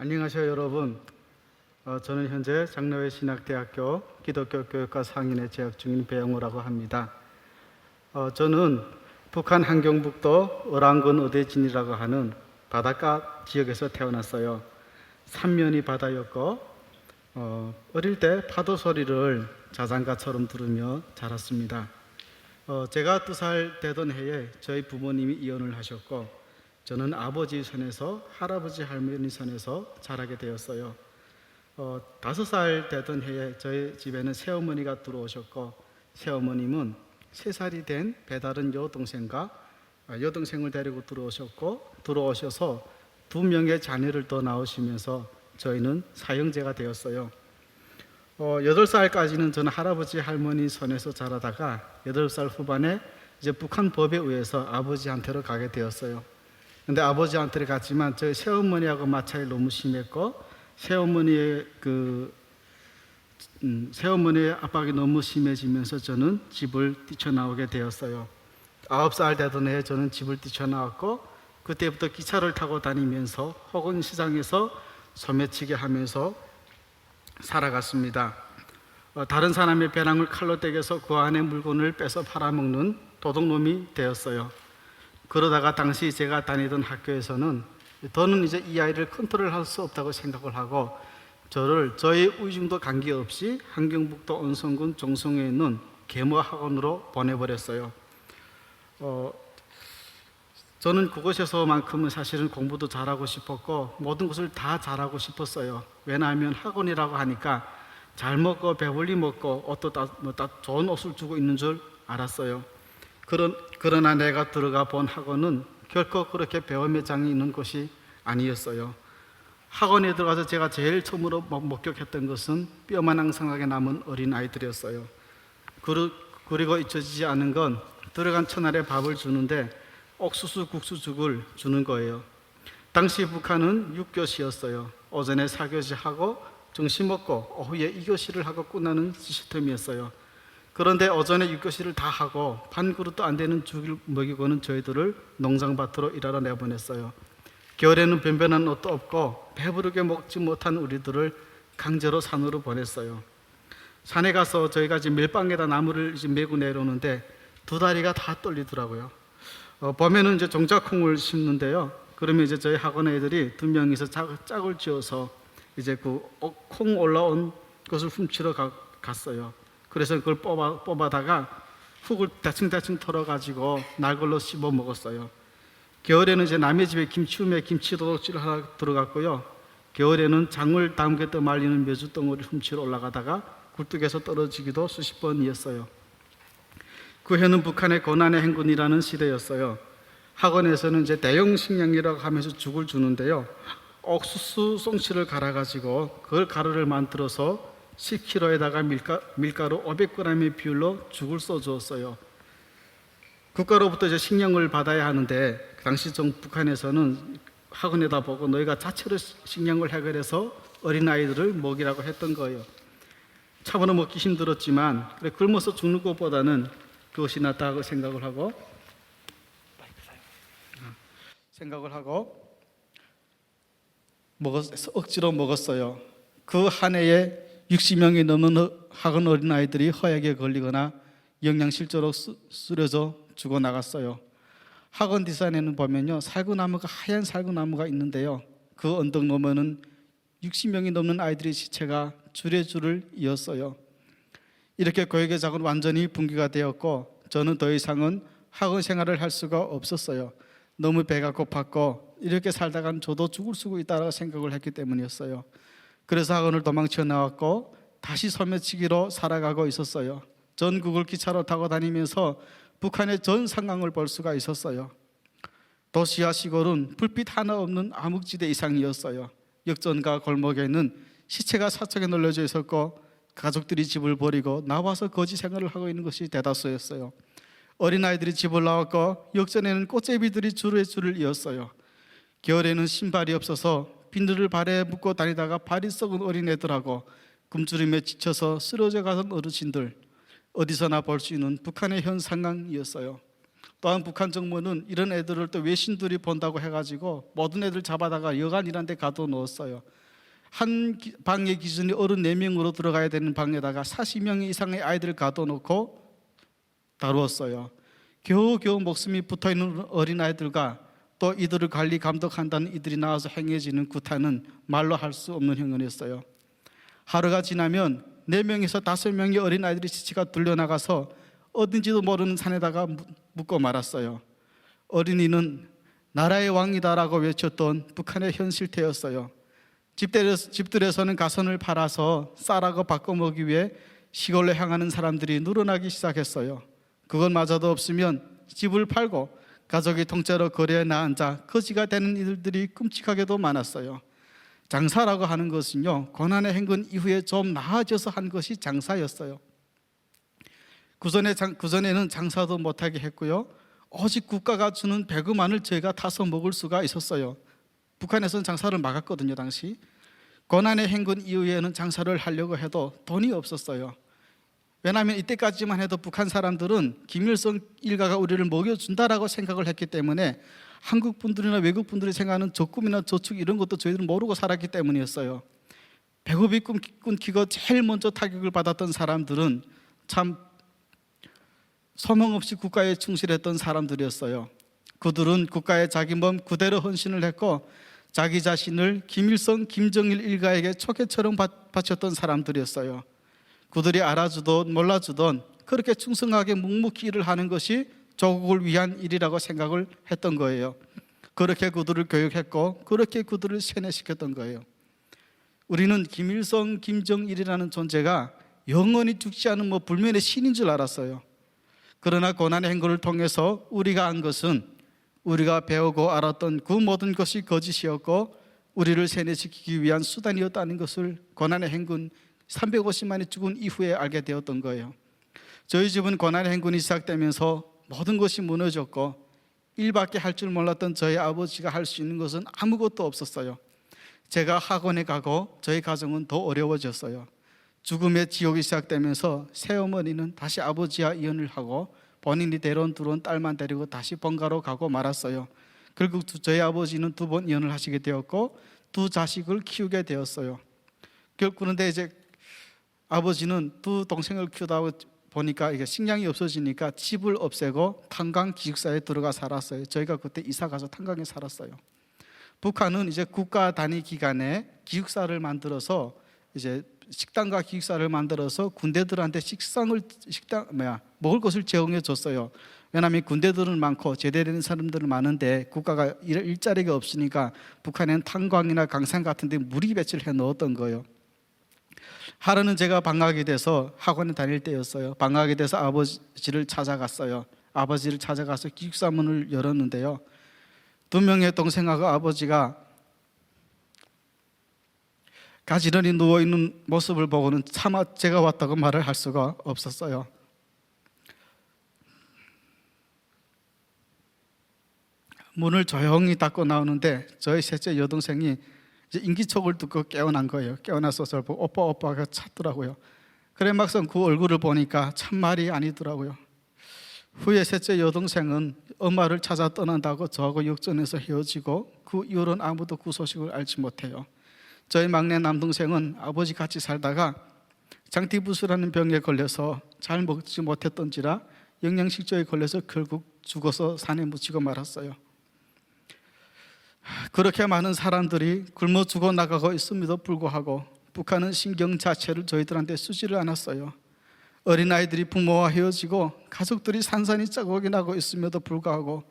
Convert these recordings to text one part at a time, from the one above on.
안녕하세요, 여러분. 저는 현재 장로회 신학대학교 기독교 교육과 상인에 재학 중인 배영호라고 합니다. 저는 북한 함경북도 어랑군 어대진이라고 하는 바닷가 지역에서 태어났어요. 삼면이 바다였고 어릴 때 파도 소리를 자장가처럼 들으며 자랐습니다. 제가 2살 되던 해에 저희 부모님이 이혼을 하셨고 저는 아버지 손에서 할아버지 할머니 손에서 자라게 되었어요. 5살 되던 해에 저희 집에는 새어머니가 들어오셨고 새어머님은 3살이 된 배다른 여동생과 여동생을 데리고 들어오셔서 2명의 자녀를 더 낳으시면서 저희는 사형제가 되었어요. 8살까지는 저는 할아버지 할머니 손에서 자라다가 8살 후반에 이제 북한 법에 의해서 아버지한테로 가게 되었어요. 근데 아버지한테 갔지만 저희 새어머니하고 마찰이 너무 심했고 새어머니의 압박이 너무 심해지면서 저는 집을 뛰쳐나오게 되었어요. 9살 되던 해에 저는 집을 뛰쳐나왔고 그때부터 기차를 타고 다니면서 혹은 시장에서 소매치기 하면서 살아갔습니다. 다른 사람의 배낭을 칼로 떼겨서 그 안에 물건을 빼서 팔아먹는 도둑놈이 되었어요. 그러다가 당시 제가 다니던 학교에서는 더는 이제 이 아이를 컨트롤할 수 없다고 생각을 하고 저희 의중도 관계없이 함경북도 언성군 종성에 있는 계모학원으로 보내버렸어요. 저는 그곳에서만큼은 사실은 공부도 잘하고 싶었고 모든 것을 다 잘하고 싶었어요. 왜냐하면 학원이라고 하니까 잘 먹고 배불리 먹고 옷도 다 좋은 옷을 주고 있는 줄 알았어요. 그러나 내가 들어가 본 학원은 결코 그렇게 배움의 장이 있는 곳이 아니었어요. 학원에 들어가서 제가 제일 처음으로 목격했던 것은 뼈만 앙상하게 남은 어린 아이들이었어요. 그리고 잊혀지지 않은 건 들어간 첫날에 밥을 주는데 옥수수 국수죽을 주는 거예요. 당시 북한은 6교시였어요. 오전에 4교시 하고 점심 먹고 오후에 2교시를 하고 끝나는 시스템이었어요. 그런데 오전에 6교시를 다 하고 반 그릇도 안 되는 죽을 먹이고는 저희들을 농장밭으로 일하러 내보냈어요. 겨울에는 변변한 옷도 없고 배부르게 먹지 못한 우리들을 강제로 산으로 보냈어요. 산에 가서 저희가 지금 밀방에다 나무를 이제 메고 내려오는데 2다리가 다 떨리더라고요. 봄에는 이제 종자콩을 심는데요. 그러면 이제 저희 학원 애들이 2명이서 짝을 지어서 이제 그 콩 올라온 것을 훔치러 갔어요. 그래서 그걸 뽑아다가 훅을 대충 털어가지고 날걸로 씹어 먹었어요. 겨울에는 이제 남의 집에 김치움에 김치도둑질을 하러 들어갔고요. 겨울에는 장을 담겼다 말리는 메주덩어리 훔치러 올라가다가 굴뚝에서 떨어지기도 수십 번이었어요. 그 해는 북한의 고난의 행군이라는 시대였어요. 학원에서는 이제 대형 식량이라고 하면서 죽을 주는데요. 옥수수 송치를 갈아가지고 그걸 가루를 만들어서 10kg에다가 밀가루 500g의 비율로 죽을 써주었어요. 국가로부터 이제 식량을 받아야 하는데 당시 북한에서는 학원에다 보고 너희가 자체로 식량을 해결해서 어린아이들을 먹이라고 했던 거예요. 차번호 먹기 힘들었지만 그래 굶어서 죽는 것보다는 그것이 낫다고 생각을 하고 억지로 먹었어요. 그 한 해에 60명이 넘는 학원 어린아이들이 허약에 걸리거나 영양실조로 쓰러져 죽어나갔어요. 학원 뒷산에는 보면요 하얀 살구나무가 있는데요. 그 언덕 너머는 60명이 넘는 아이들의 시체가 줄에 줄을 이었어요. 이렇게 교육의 작은 완전히 붕괴가 되었고 저는 더 이상은 학원 생활을 할 수가 없었어요. 너무 배가 고팠고 이렇게 살다간 저도 죽을 수 있다고 생각을 했기 때문이었어요. 그래서 학원을 도망쳐 나왔고 다시 소매치기로 살아가고 있었어요. 전국을 기차로 타고 다니면서 북한의 전 상황을 볼 수가 있었어요. 도시와 시골은 불빛 하나 없는 암흑지대 이상이었어요. 역전과 골목에는 시체가 사척에 널려져 있었고 가족들이 집을 버리고 나와서 거지 생활을 하고 있는 것이 대다수였어요. 어린아이들이 집을 나왔고 역전에는 꽃제비들이 줄에 줄을 이었어요. 겨울에는 신발이 없어서 비늘을 발에 묶고 다니다가 발이 썩은 어린애들하고 굶주림에 지쳐서 쓰러져 가던 어르신들 어디서나 볼 수 있는 북한의 현 상황이었어요. 또한 북한 정부는 이런 애들을 또 외신들이 본다고 해가지고 모든 애들 잡아다가 여관이란 데 가둬놓았어요. 한 방의 기준이 어른 4명으로 들어가야 되는 방에다가 40명 이상의 아이들을 가둬놓고 다루었어요. 겨우겨우 목숨이 붙어있는 어린아이들과 또 이들을 관리 감독한다는 이들이 나와서 행해지는 구타는 말로 할 수 없는 형편이었어요. 하루가 지나면 4명에서 5명의 어린아이들이 시체가 들려나가서 어딘지도 모르는 산에다가 묻고 말았어요. 어린이는 나라의 왕이다라고 외쳤던 북한의 현실태였어요. 집들에서는 가선을 팔아서 쌀하고 바꿔 먹기 위해 시골로 향하는 사람들이 늘어나기 시작했어요. 그것마저도 없으면 집을 팔고 가족이 통째로 거리에 나앉아 거지가 되는 이들이 끔찍하게도 많았어요. 장사라고 하는 것은요, 고난의 행군 이후에 좀 나아져서 한 것이 장사였어요. 그전에는 장사도 못하게 했고요, 오직 국가가 주는 배그만을 저희가 타서 먹을 수가 있었어요. 북한에서는 장사를 막았거든요. 당시 고난의 행군 이후에는 장사를 하려고 해도 돈이 없었어요. 왜냐하면 이때까지만 해도 북한 사람들은 김일성 일가가 우리를 먹여준다라고 생각을 했기 때문에 한국 분들이나 외국 분들이 생각하는 적금이나 저축 이런 것도 저희들은 모르고 살았기 때문이었어요. 배고픔이 끊기고 제일 먼저 타격을 받았던 사람들은 참 소망 없이 국가에 충실했던 사람들이었어요. 그들은 국가에 자기 몸 그대로 헌신을 했고 자기 자신을 김일성, 김정일 일가에게 초계처럼 바쳤던 사람들이었어요. 그들이 알아주던 몰라주던 그렇게 충성하게 묵묵히 일을 하는 것이 조국을 위한 일이라고 생각을 했던 거예요. 그렇게 그들을 교육했고 그렇게 그들을 세뇌시켰던 거예요. 우리는 김일성, 김정일이라는 존재가 영원히 죽지 않은 불면의 신인 줄 알았어요. 그러나 고난의 행군을 통해서 우리가 안 것은 우리가 배우고 알았던 그 모든 것이 거짓이었고 우리를 세뇌시키기 위한 수단이었다는 것을 고난의 행군 350만이 죽은 이후에 알게 되었던 거예요. 저희 집은 고난의 행군이 시작되면서 모든 것이 무너졌고 일밖에 할 줄 몰랐던 저희 아버지가 할 수 있는 것은 아무것도 없었어요. 제가 학원에 가고 저희 가정은 더 어려워졌어요. 죽음의 지옥이 시작되면서 새어머니는 다시 아버지와 이혼을 하고 본인이 데려온 들어온 딸만 데리고 다시 본가로 가고 말았어요. 결국 저희 아버지는 2번 이혼을 하시게 되었고 2 자식을 키우게 되었어요. 그런데 이제 아버지는 2 동생을 키우다 보니까 이게 식량이 없어지니까 집을 없애고 탄광 기숙사에 들어가 살았어요. 저희가 그때 이사 가서 탄광에 살았어요. 북한은 이제 국가 단위 기간에 기숙사를 만들어서 이제 식당과 기숙사를 만들어서 군대들한테 먹을 것을 제공해 줬어요. 왜냐하면 군대들은 많고 제대된 사람들은 많은데 국가가 일자리가 없으니까 북한에는 탄광이나 강산 같은 데 무리 배치를 해 넣었던 거예요. 하루는 제가 방학이 돼서 학원에 다닐 때였어요. 방학이 돼서 아버지를 찾아갔어요. 아버지를 찾아가서 기숙사 문을 열었는데요, 2명의 동생하고 아버지가 가지런히 누워있는 모습을 보고는 차마 제가 왔다고 말을 할 수가 없었어요. 문을 조용히 닫고 나오는데 저희 셋째 여동생이 이제 인기척을 듣고 깨어난 거예요. 깨어나서 저를 보고 오빠가 찾더라고요. 그래 막상 그 얼굴을 보니까 참 말이 아니더라고요. 후에 셋째 여동생은 엄마를 찾아 떠난다고 저하고 역전해서 헤어지고 그 이후로는 아무도 그 소식을 알지 못해요. 저희 막내 남동생은 아버지 같이 살다가 장티부스라는 병에 걸려서 잘 먹지 못했던지라 영양실조에 걸려서 결국 죽어서 산에 묻히고 말았어요. 그렇게 많은 사람들이 굶어 죽어 나가고 있음에도 불구하고 북한은 신경 자체를 저희들한테 쓰지를 않았어요. 어린아이들이 부모와 헤어지고 가족들이 산산이 자국이 나고 있음에도 불구하고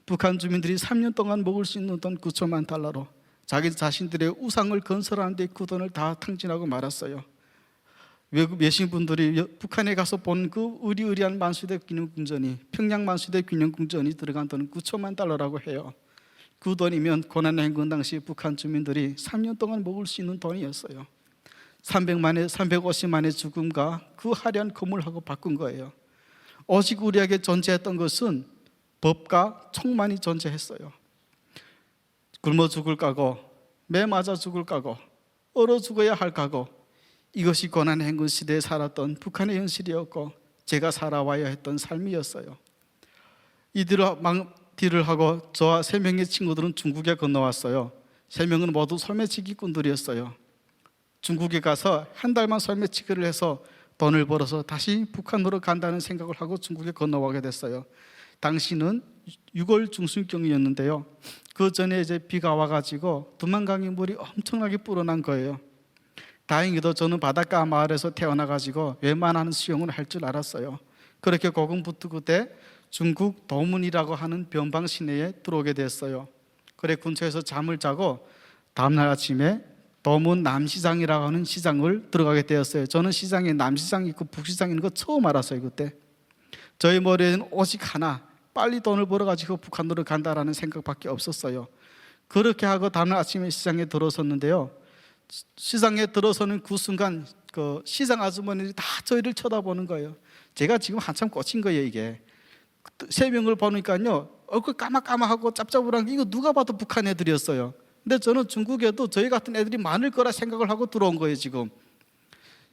북한 주민들이 3년 동안 먹을 수 있는 돈 9천만 달러로 자기 자신들의 우상을 건설하는 데 그 돈을 다 탕진하고 말았어요. 외국 외신분들이 북한에 가서 본 그 의리의리한 만수대 균형궁전이, 평양 만수대 균형궁전이 들어간 돈은 9천만 달러라고 해요. 그 돈이면 고난의 행군 당시 북한 주민들이 3년 동안 먹을 수 있는 돈이었어요. 350만의 죽음과 그 화려한 건물하고 바꾼 거예요. 오직 우리에게 존재했던 것은 법과 총만이 존재했어요. 굶어 죽을 각오, 매 맞아 죽을 각오, 얼어 죽어야 할 각오, 이것이 고난의 행군 시대에 살았던 북한의 현실이었고 제가 살아와야 했던 삶이었어요. 딜을 하고 저와 3명의 친구들은 중국에 건너왔어요. 3명은 모두 소매치기꾼들이었어요. 중국에 가서 한 달만 소매치기를 해서 돈을 벌어서 다시 북한으로 간다는 생각을 하고 중국에 건너오게 됐어요. 당시는 6월 중순경이었는데요. 그 전에 이제 비가 와가지고 두만강의 물이 엄청나게 불어난 거예요. 다행히도 저는 바닷가 마을에서 태어나가지고 웬만한 수영을 할 줄 알았어요. 그렇게 고군분투 때 중국 도문이라고 하는 변방 시내에 들어오게 됐어요. 그래 근처에서 잠을 자고 다음날 아침에 도문 남시장이라고 하는 시장을 들어가게 되었어요. 저는 시장에 남시장이 있고 북시장이 있는 거 처음 알았어요. 그때 저희 머리에는 오직 하나, 빨리 돈을 벌어가지고 북한으로 간다라는 생각밖에 없었어요. 그렇게 하고 다음날 아침에 시장에 들어섰는데요. 시장에 들어서는 그 순간 그 시장 아주머니들이 다 저희를 쳐다보는 거예요. 제가 지금 한참 꽂힌 거예요. 이게 3명을 보니까요 얼굴 까마까마하고 짭짭한 게 이거 누가 봐도 북한 애들이었어요. 근데 저는 중국에도 저희 같은 애들이 많을 거라 생각을 하고 들어온 거예요. 지금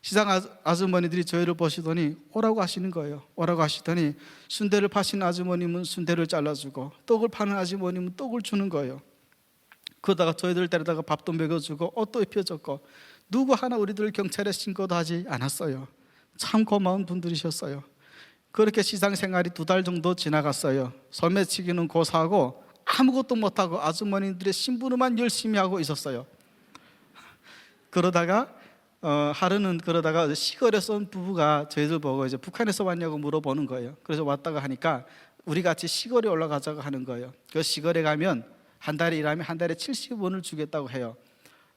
시장 아주머니들이 저희를 보시더니 오라고 하시는 거예요. 오라고 하시더니 순대를 파시는 아주머님은 순대를 잘라주고 떡을 파는 아주머님은 떡을 주는 거예요. 그러다가 저희들 데려다가 밥도 먹여주고 옷도 입혀줬고 누구 하나 우리들을 경찰에 신고도 하지 않았어요. 참 고마운 분들이셨어요. 그렇게 시장 생활이 2달 정도 지나갔어요. 소매치기는 고사하고 아무것도 못하고 아주머니들의 심부름만 열심히 하고 있었어요. 그러다가 하루는 그러다가 시골에서 온 부부가 저희들 보고 이제 북한에서 왔냐고 물어보는 거예요. 그래서 왔다가 하니까 우리 같이 시골에 올라가자고 하는 거예요. 그 시골에 가면 한 달에 일하면 한 달에 70원을 주겠다고 해요.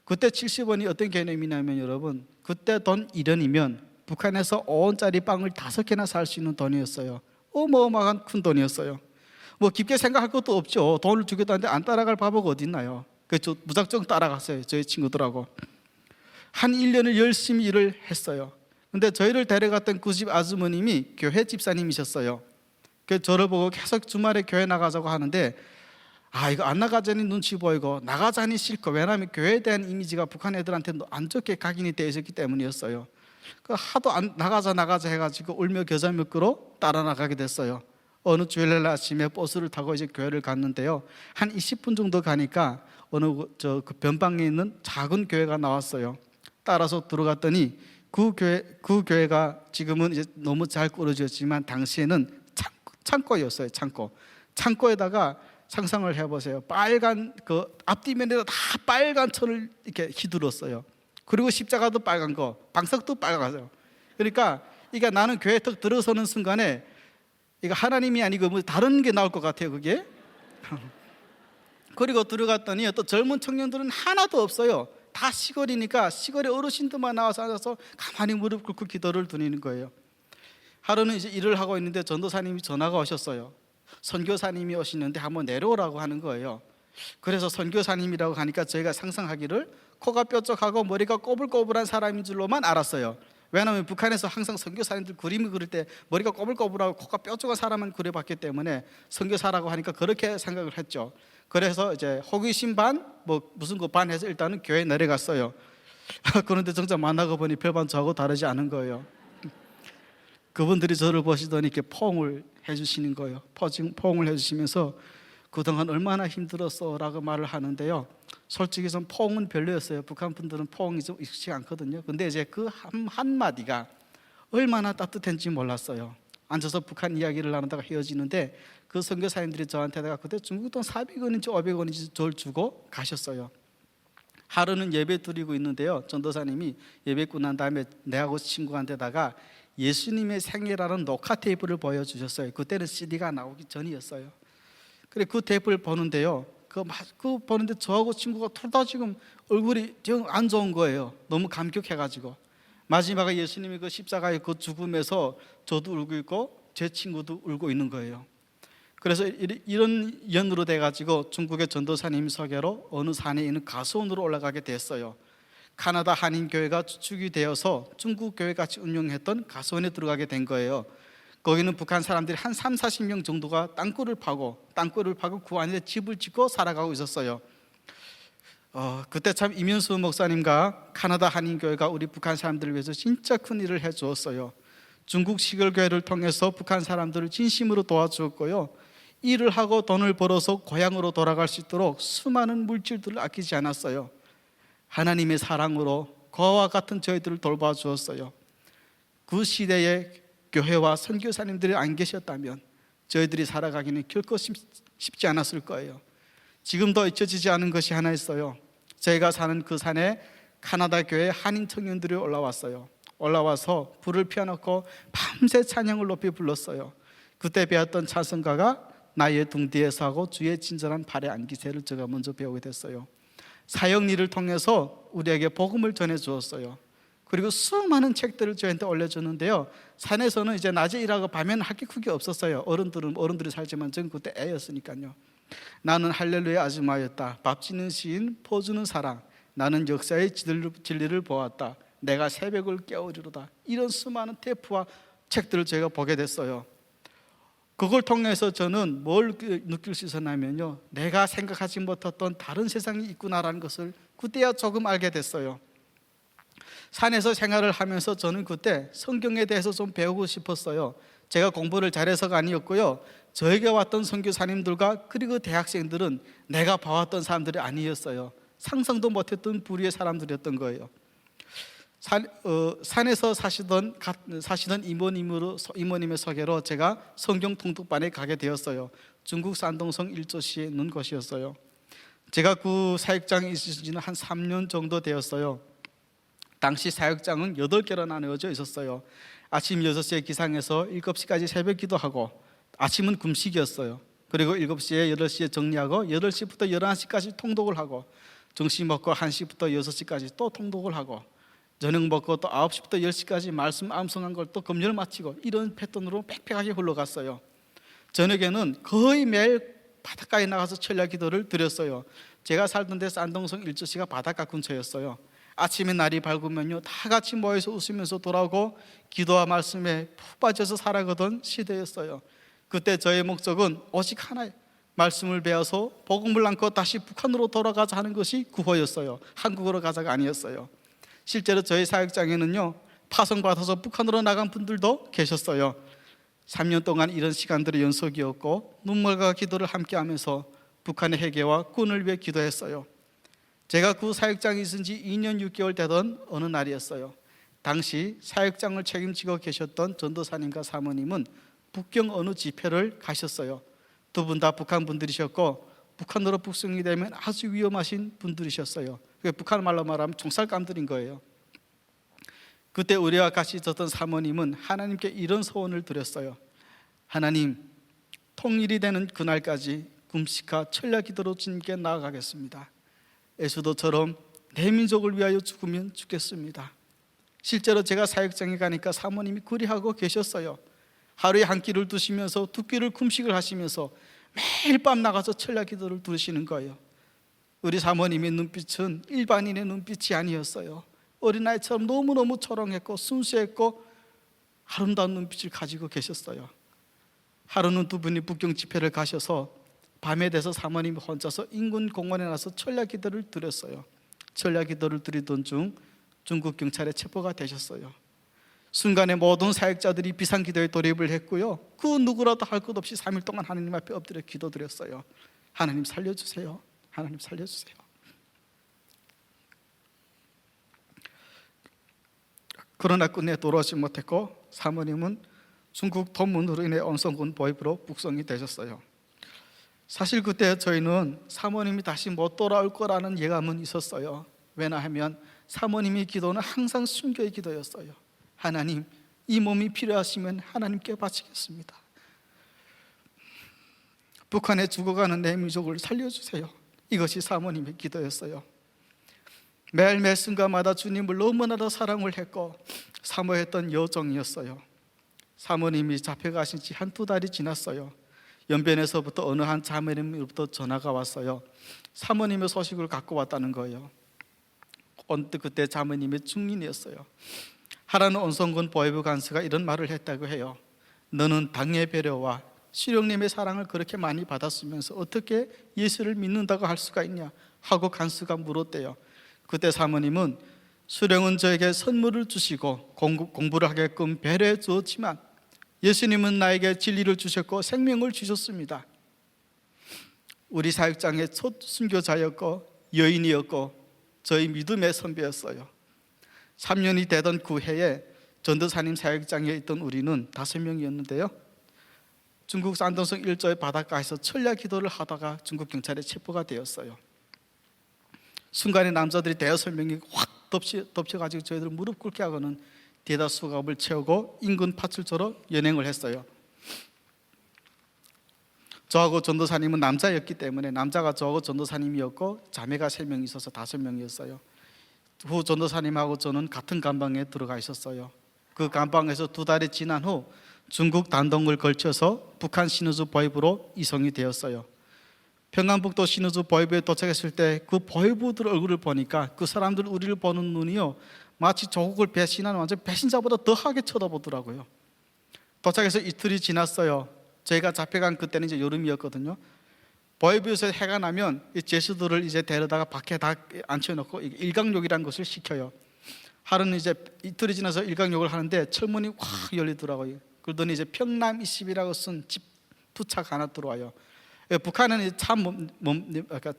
그때 70원이 어떤 개념이냐면 여러분, 그때 돈 1원이면 북한에서 5원짜리 빵을 5개나 살 수 있는 돈이었어요. 어마어마한 큰 돈이었어요. 뭐 깊게 생각할 것도 없죠. 돈을 주겠다는데 안 따라갈 바보가 어디 있나요? 그래서 무작정 따라갔어요. 저희 친구들하고 한 1년을 열심히 일을 했어요. 근데 저희를 데려갔던 그 집 아주머님이 교회 집사님이셨어요. 그래서 저를 보고 계속 주말에 교회 나가자고 하는데 이거 안 나가자니 눈치 보이고 나가자니 싫고, 왜냐하면 교회에 대한 이미지가 북한 애들한테 안 좋게 각인이 되어 있었기 때문이었어요. 하도 안 나가자 해가지고 울며 겨자 먹기로 따라 나가게 됐어요. 어느 주일날 아침에 버스를 타고 이제 교회를 갔는데요. 한 20분 정도 가니까 어느 그 변방에 있는 작은 교회가 나왔어요. 따라서 들어갔더니 그 교회가 지금은 이제 너무 잘 꾸려졌지만 당시에는 창고였어요. 창고에다가 상상을 해보세요. 빨간 그 앞뒤면에다 다 빨간 천을 이렇게 휘둘렀어요. 그리고 십자가도 빨간 거, 방석도 빨갛어요. 그러니까 이게 나는 교회 턱 들어서는 순간에 이거 하나님이 아니고 뭐 다른 게 나올 것 같아요. 그게. 그리고 들어갔더니 또 젊은 청년들은 하나도 없어요. 다 시골이니까 시골에 어르신들만 나와서 앉아서 가만히 무릎 꿇고 기도를 드리는 거예요. 하루는 이제 일을 하고 있는데 전도사님이 전화가 오셨어요. 선교사님이 오시는데 한번 내려오라고 하는 거예요. 그래서 선교사님이라고 하니까 저희가 상상하기를 코가 뾰족하고 머리가 꼬불꼬불한 사람인 줄로만 알았어요. 왜냐하면 북한에서 항상 선교사님들 그림을 그릴 때 머리가 꼬불꼬불하고 코가 뾰족한 사람만 그려봤기 때문에 선교사라고 하니까 그렇게 생각을 했죠. 그래서 이제 호기심 반, 뭐 무슨 거 반 해서 일단은 교회에 내려갔어요. 그런데 정작 만나고 보니 별반 저하고 다르지 않은 거예요. 그분들이 저를 보시더니 이렇게 포옹을 해주시는 거예요. 포옹을 해주시면서 그동안 얼마나 힘들었어 라고 말을 하는데요. 솔직히 좀 포옹은 별로였어요. 북한 분들은 포옹이 좀 익숙치 않거든요. 근데 이제 그 한마디가 얼마나 따뜻한지 몰랐어요. 앉아서 북한 이야기를 나누다가 헤어지는데 그 선교사님들이 저한테다가 그때 중국 돈 400원인지 500원인지 저를 주고 가셨어요. 하루는 예배 드리고 있는데요. 전도사님이 예배 끝난 다음에 내하고 친구한테다가 예수님의 생애라는 녹화 테이프를 보여주셨어요. 그때는 CD가 나오기 전이었어요. 그래 그 테이프를 보는데요. 그 보는데 저하고 친구가 둘 다 지금 얼굴이 정 안 좋은 거예요. 너무 감격해가지고 마지막에 예수님이 그 십자가의 그 죽음에서 저도 울고 있고 제 친구도 울고 있는 거예요. 그래서 이런 연으로 돼가지고 중국의 전도사님 소개로 어느 산에 있는 가수원으로 올라가게 됐어요. 카나다 한인교회가 주축이 되어서 중국 교회같이 운영했던 가수원에 들어가게 된 거예요. 거기는 북한 사람들이 한 30-40명 정도가 땅굴을 파고 그 안에 집을 짓고 살아가고 있었어요. 그때 참 이면수 목사님과 카나다 한인교회가 우리 북한 사람들을 위해서 진짜 큰 일을 해주었어요. 중국 시골교회를 통해서 북한 사람들을 진심으로 도와주었고요. 일을 하고 돈을 벌어서 고향으로 돌아갈 수 있도록 수많은 물질들을 아끼지 않았어요. 하나님의 사랑으로 그와 같은 저희들을 돌봐주었어요. 그 시대에 교회와 선교사님들이 안 계셨다면 저희들이 살아가기는 결코 쉽지 않았을 거예요. 지금도 잊혀지지 않은 것이 하나 있어요. 저희가 사는 그 산에 카나다 교회 한인 청년들이 올라왔어요. 올라와서 불을 피워놓고 밤새 찬양을 높이 불렀어요. 그때 배웠던 찬송가가 나의 등 뒤에서 하고 주의 친절한 발에 안기세를 제가 먼저 배우게 됐어요. 사역일을 통해서 우리에게 복음을 전해 주었어요. 그리고 수많은 책들을 저희한테 올려주는데요, 산에서는 이제 낮에 일하고 밤에는 할 게 크게 없었어요. 어른들이 살지만 저는 그때 애였으니까요. 나는 할렐루야 아줌마였다. 밥 짓는 시인, 포주는 사랑. 나는 역사의 진리를 보았다. 내가 새벽을 깨우리로다. 이런 수많은 테이프와 책들을 제가 보게 됐어요. 그걸 통해서 저는 뭘 느낄 수 있었냐면요, 내가 생각하지 못했던 다른 세상이 있구나라는 것을 그때야 조금 알게 됐어요. 산에서 생활을 하면서 저는 그때 성경에 대해서 좀 배우고 싶었어요. 제가 공부를 잘해서가 아니었고요, 저에게 왔던 선교사님들과 그리고 대학생들은 내가 봐왔던 사람들이 아니었어요. 상상도 못했던 부류의 사람들이었던 거예요. 산에서 사시던 이모님의 소개로 제가 성경 통독반에 가게 되었어요. 중국 산동성 일조시에 있는 곳이었어요. 제가 그 사역장에 있으신 지는 한 3년 정도 되었어요. 당시 사역장은 8개로 나누어져 있었어요. 아침 6시에 기상해서 7시까지 새벽 기도하고, 아침은 금식이었어요. 그리고 7시에 8시에 정리하고 8시부터 11시까지 통독을 하고, 점심 먹고 1시부터 6시까지 또 통독을 하고, 저녁 먹고 또 9시부터 10시까지 말씀 암송한 걸 또 금요일 마치고, 이런 패턴으로 빽빽하게 흘러갔어요. 저녁에는 거의 매일 바닷가에 나가서 철야 기도를 드렸어요. 제가 살던 데서 안동성 일조시가 바닷가 근처였어요. 아침에 날이 밝으면요, 다 같이 모여서 웃으면서 돌아오고 기도와 말씀에 푹 빠져서 살아가던 시대였어요. 그때 저의 목적은 오직 하나의 말씀을 배워서 복음을 안고 다시 북한으로 돌아가자 하는 것이 구호였어요. 한국으로 가자가 아니었어요. 실제로 저희 사역장에는요, 파송받아서 북한으로 나간 분들도 계셨어요. 3년 동안 이런 시간들의 연속이었고, 눈물과 기도를 함께 하면서 북한의 회개와 군을 위해 기도했어요. 제가 그 사역장에 있은 지 2년 6개월 되던 어느 날이었어요. 당시 사역장을 책임지고 계셨던 전도사님과 사모님은 북경 어느 집회를 가셨어요. 두 분 다 북한 분들이셨고, 북한으로 북송이 되면 아주 위험하신 분들이셨어요. 북한 말로 말하면 총살감들인 거예요. 그때 우리와 같이 있었던 사모님은 하나님께 이런 소원을 드렸어요. 하나님, 통일이 되는 그날까지 금식과 철야 기도로 주님께 나아가겠습니다. 에스더처럼 내 민족을 위하여 죽으면 죽겠습니다. 실제로 제가 사역장에 가니까 사모님이 그리하고 계셨어요. 하루에 한 끼를 드시면서 두 끼를 금식을 하시면서 매일 밤 나가서 철야 기도를 들으시는 거예요. 우리 사모님의 눈빛은 일반인의 눈빛이 아니었어요. 어린아이처럼 너무너무 초롱했고 순수했고 아름다운 눈빛을 가지고 계셨어요. 하루는 두 분이 북경 집회를 가셔서 밤에 돼서 사모님이 혼자서 인근 공원에 나서 철야 기도를 드렸어요. 철야 기도를 드리던 중 중국 경찰에 체포가 되셨어요. 순간에 모든 사역자들이 비상기도에 돌입을 했고요, 그 누구라도 할 것 없이 3일 동안 하나님 앞에 엎드려 기도드렸어요. 하나님 살려주세요. 하나님 살려주세요. 그러나 끝내 돌아오지 못했고, 사모님은 중국 동문으로 인해 온성군 보입으로 북송이 되셨어요. 사실 그때 저희는 사모님이 다시 못 돌아올 거라는 예감은 있었어요. 왜냐하면 사모님의 기도는 항상 순교의 기도였어요. 하나님, 이 몸이 필요하시면 하나님께 바치겠습니다. 북한에 죽어가는 내 민족을 살려주세요. 이것이 사모님의 기도였어요. 매일매 순간마다 주님을 너무나도 사랑을 했고 사모했던 여정이었어요. 사모님이 잡혀가신 지 한두 달이 지났어요. 연변에서부터 어느 한 자매님으로부터 전화가 왔어요. 사모님의 소식을 갖고 왔다는 거예요. 그때 자매님이 중인이었어요. 하라는 온성군 보혜부 간수가 이런 말을 했다고 해요. 너는 당의 배려와 수령님의 사랑을 그렇게 많이 받았으면서 어떻게 예수를 믿는다고 할 수가 있냐 하고 간수가 물었대요. 그때 사모님은 수령은 저에게 선물을 주시고 공부를 하게끔 배려해 주었지만 예수님은 나에게 진리를 주셨고 생명을 주셨습니다. 우리 사역장의 첫 순교자였고 여인이었고 저희 믿음의 선배였어요. 3년이 되던 그 해에 전도사님 사역장에 있던 우리는 5명이었는데요. 중국 산동성 일조의 바닷가에서 철야 기도를 하다가 중국 경찰에 체포가 되었어요. 순간에 남자들이 5명이 확 덮쳐가지고 저희들 무릎 꿇게 하고는 뒤에다 수갑을 채우고 인근 파출소로 연행을 했어요. 저하고 전도사님은 남자였기 때문에 남자가 저하고 전도사님이었고 자매가 3명 있어서 5명이었어요. 후 전도사님하고 저는 같은 감방에 들어가 있었어요. 그 감방에서 2달이 지난 후 중국 단동을 걸쳐서 북한 신의주 보이부로 이송이 되었어요. 평안북도 신의주 보이부에 도착했을 때 그 보이부들 얼굴을 보니까 그 사람들 우리를 보는 눈이요 마치 조국을 배신하는 완전 배신자보다 더하게 쳐다보더라고요. 도착해서 이틀이 지났어요. 저희가 잡혀간 그때는 이제 여름이었거든요. 보이부에서 해가 나면 이 제수들을 이제 데려다가 밖에 다 앉혀놓고 일광욕이라는 것을 시켜요. 하루는 이제 이틀이 지나서 일광욕을 하는데 철문이 확 열리더라고요. 그러더니 이제 평남 20이라고 쓴 집 부차가 하나 들어와요. 북한은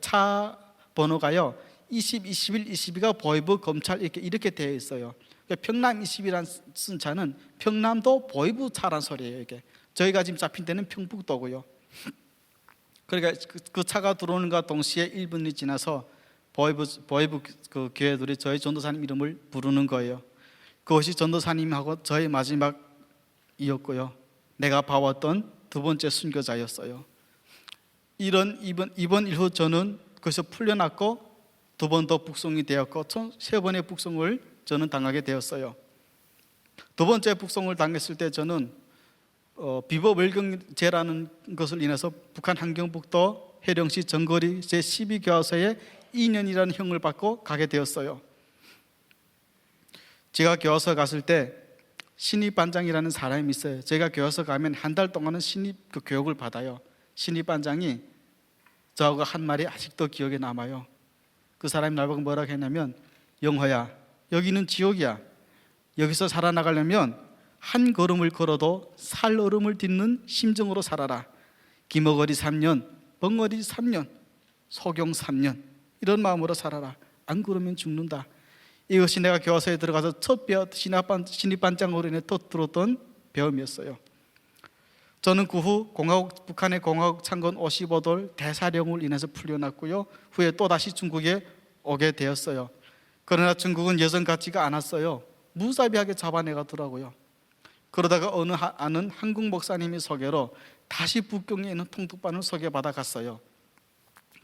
차 번호가요 20, 21, 22가 보이부 검찰 이렇게 되어 있어요. 평남 20이라는 쓴 차는 평남도 보이부 차란 소리예요. 이게 저희가 지금 잡힌 데는 평북도고요. 그러니까 그 차가 들어오는과 동시에 1분이 지나서 보이부 그 교회들이 저희 전도사님 이름을 부르는 거예요. 그것이 전도사님하고 저의 마지막이었고요. 내가 봐왔던 2번째 순교자였어요. 이번 이후 저는 거기서 풀려났고 2번 더 북송이 되었고 총 3번의 북송을 저는 당하게 되었어요. 2번째 북송을 당했을 때 저는 비법월경제라는 것을 인해서 북한 함경북도 해령시 정거리 제12교화소에 2년이라는 형을 받고 가게 되었어요. 제가 교화소 갔을 때 신입반장이라는 사람이 있어요. 제가 교화소 가면 한 달 동안은 신입 교육을 받아요. 신입반장이 저하고 한 말이 아직도 기억에 남아요. 그 사람이 나보고 뭐라고 했냐면 영호야, 여기는 지옥이야. 여기서 살아나가려면 한 걸음을 걸어도 살얼음을 딛는 심정으로 살아라. 기머거리 3년, 벙어리 3년, 소경 3년 이런 마음으로 살아라. 안 그러면 죽는다. 이것이 내가 교화소에 들어가서 첫 신입반장으로 인해 또 들었던 배움이었어요. 저는 그 후 북한의 공화국 창건 55돌 대사령을 인해서 풀려났고요. 후에 또다시 중국에 오게 되었어요. 그러나 중국은 예전 같지가 않았어요. 무자비하게 잡아내가더라고요. 그러다가 어느 아는 한국 목사님이 소개로 다시 북경에 있는 통독반을 소개받아 갔어요.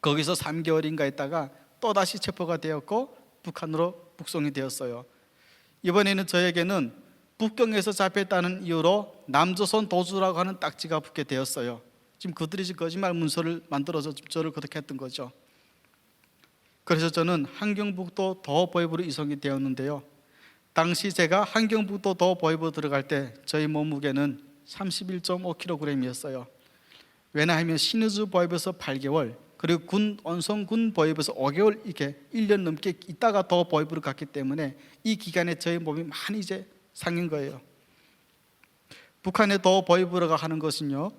거기서 3개월인가 있다가 또다시 체포가 되었고 북한으로 북송이 되었어요. 이번에는 저에게는 북경에서 잡혔다는 이유로 남조선 도주라고 하는 딱지가 붙게 되었어요. 지금 그들이 거짓말 문서를 만들어서 저를 그렇게 했던 거죠. 그래서 저는 함경북도 도보이부로 이송이 되었는데요. 당시 제가 함경북도 도보이부 들어갈 때 저희 몸무게는 31.5kg이었어요. 왜냐하면 신의주 보이부에서 8개월 그리고 온성군 보이부에서 5개월 이렇게 1년 넘게 있다가 도보이부로 갔기 때문에 이 기간에 저희 몸이 많이 이제 상인 거예요. 북한의 도보이부라고 하는 것은요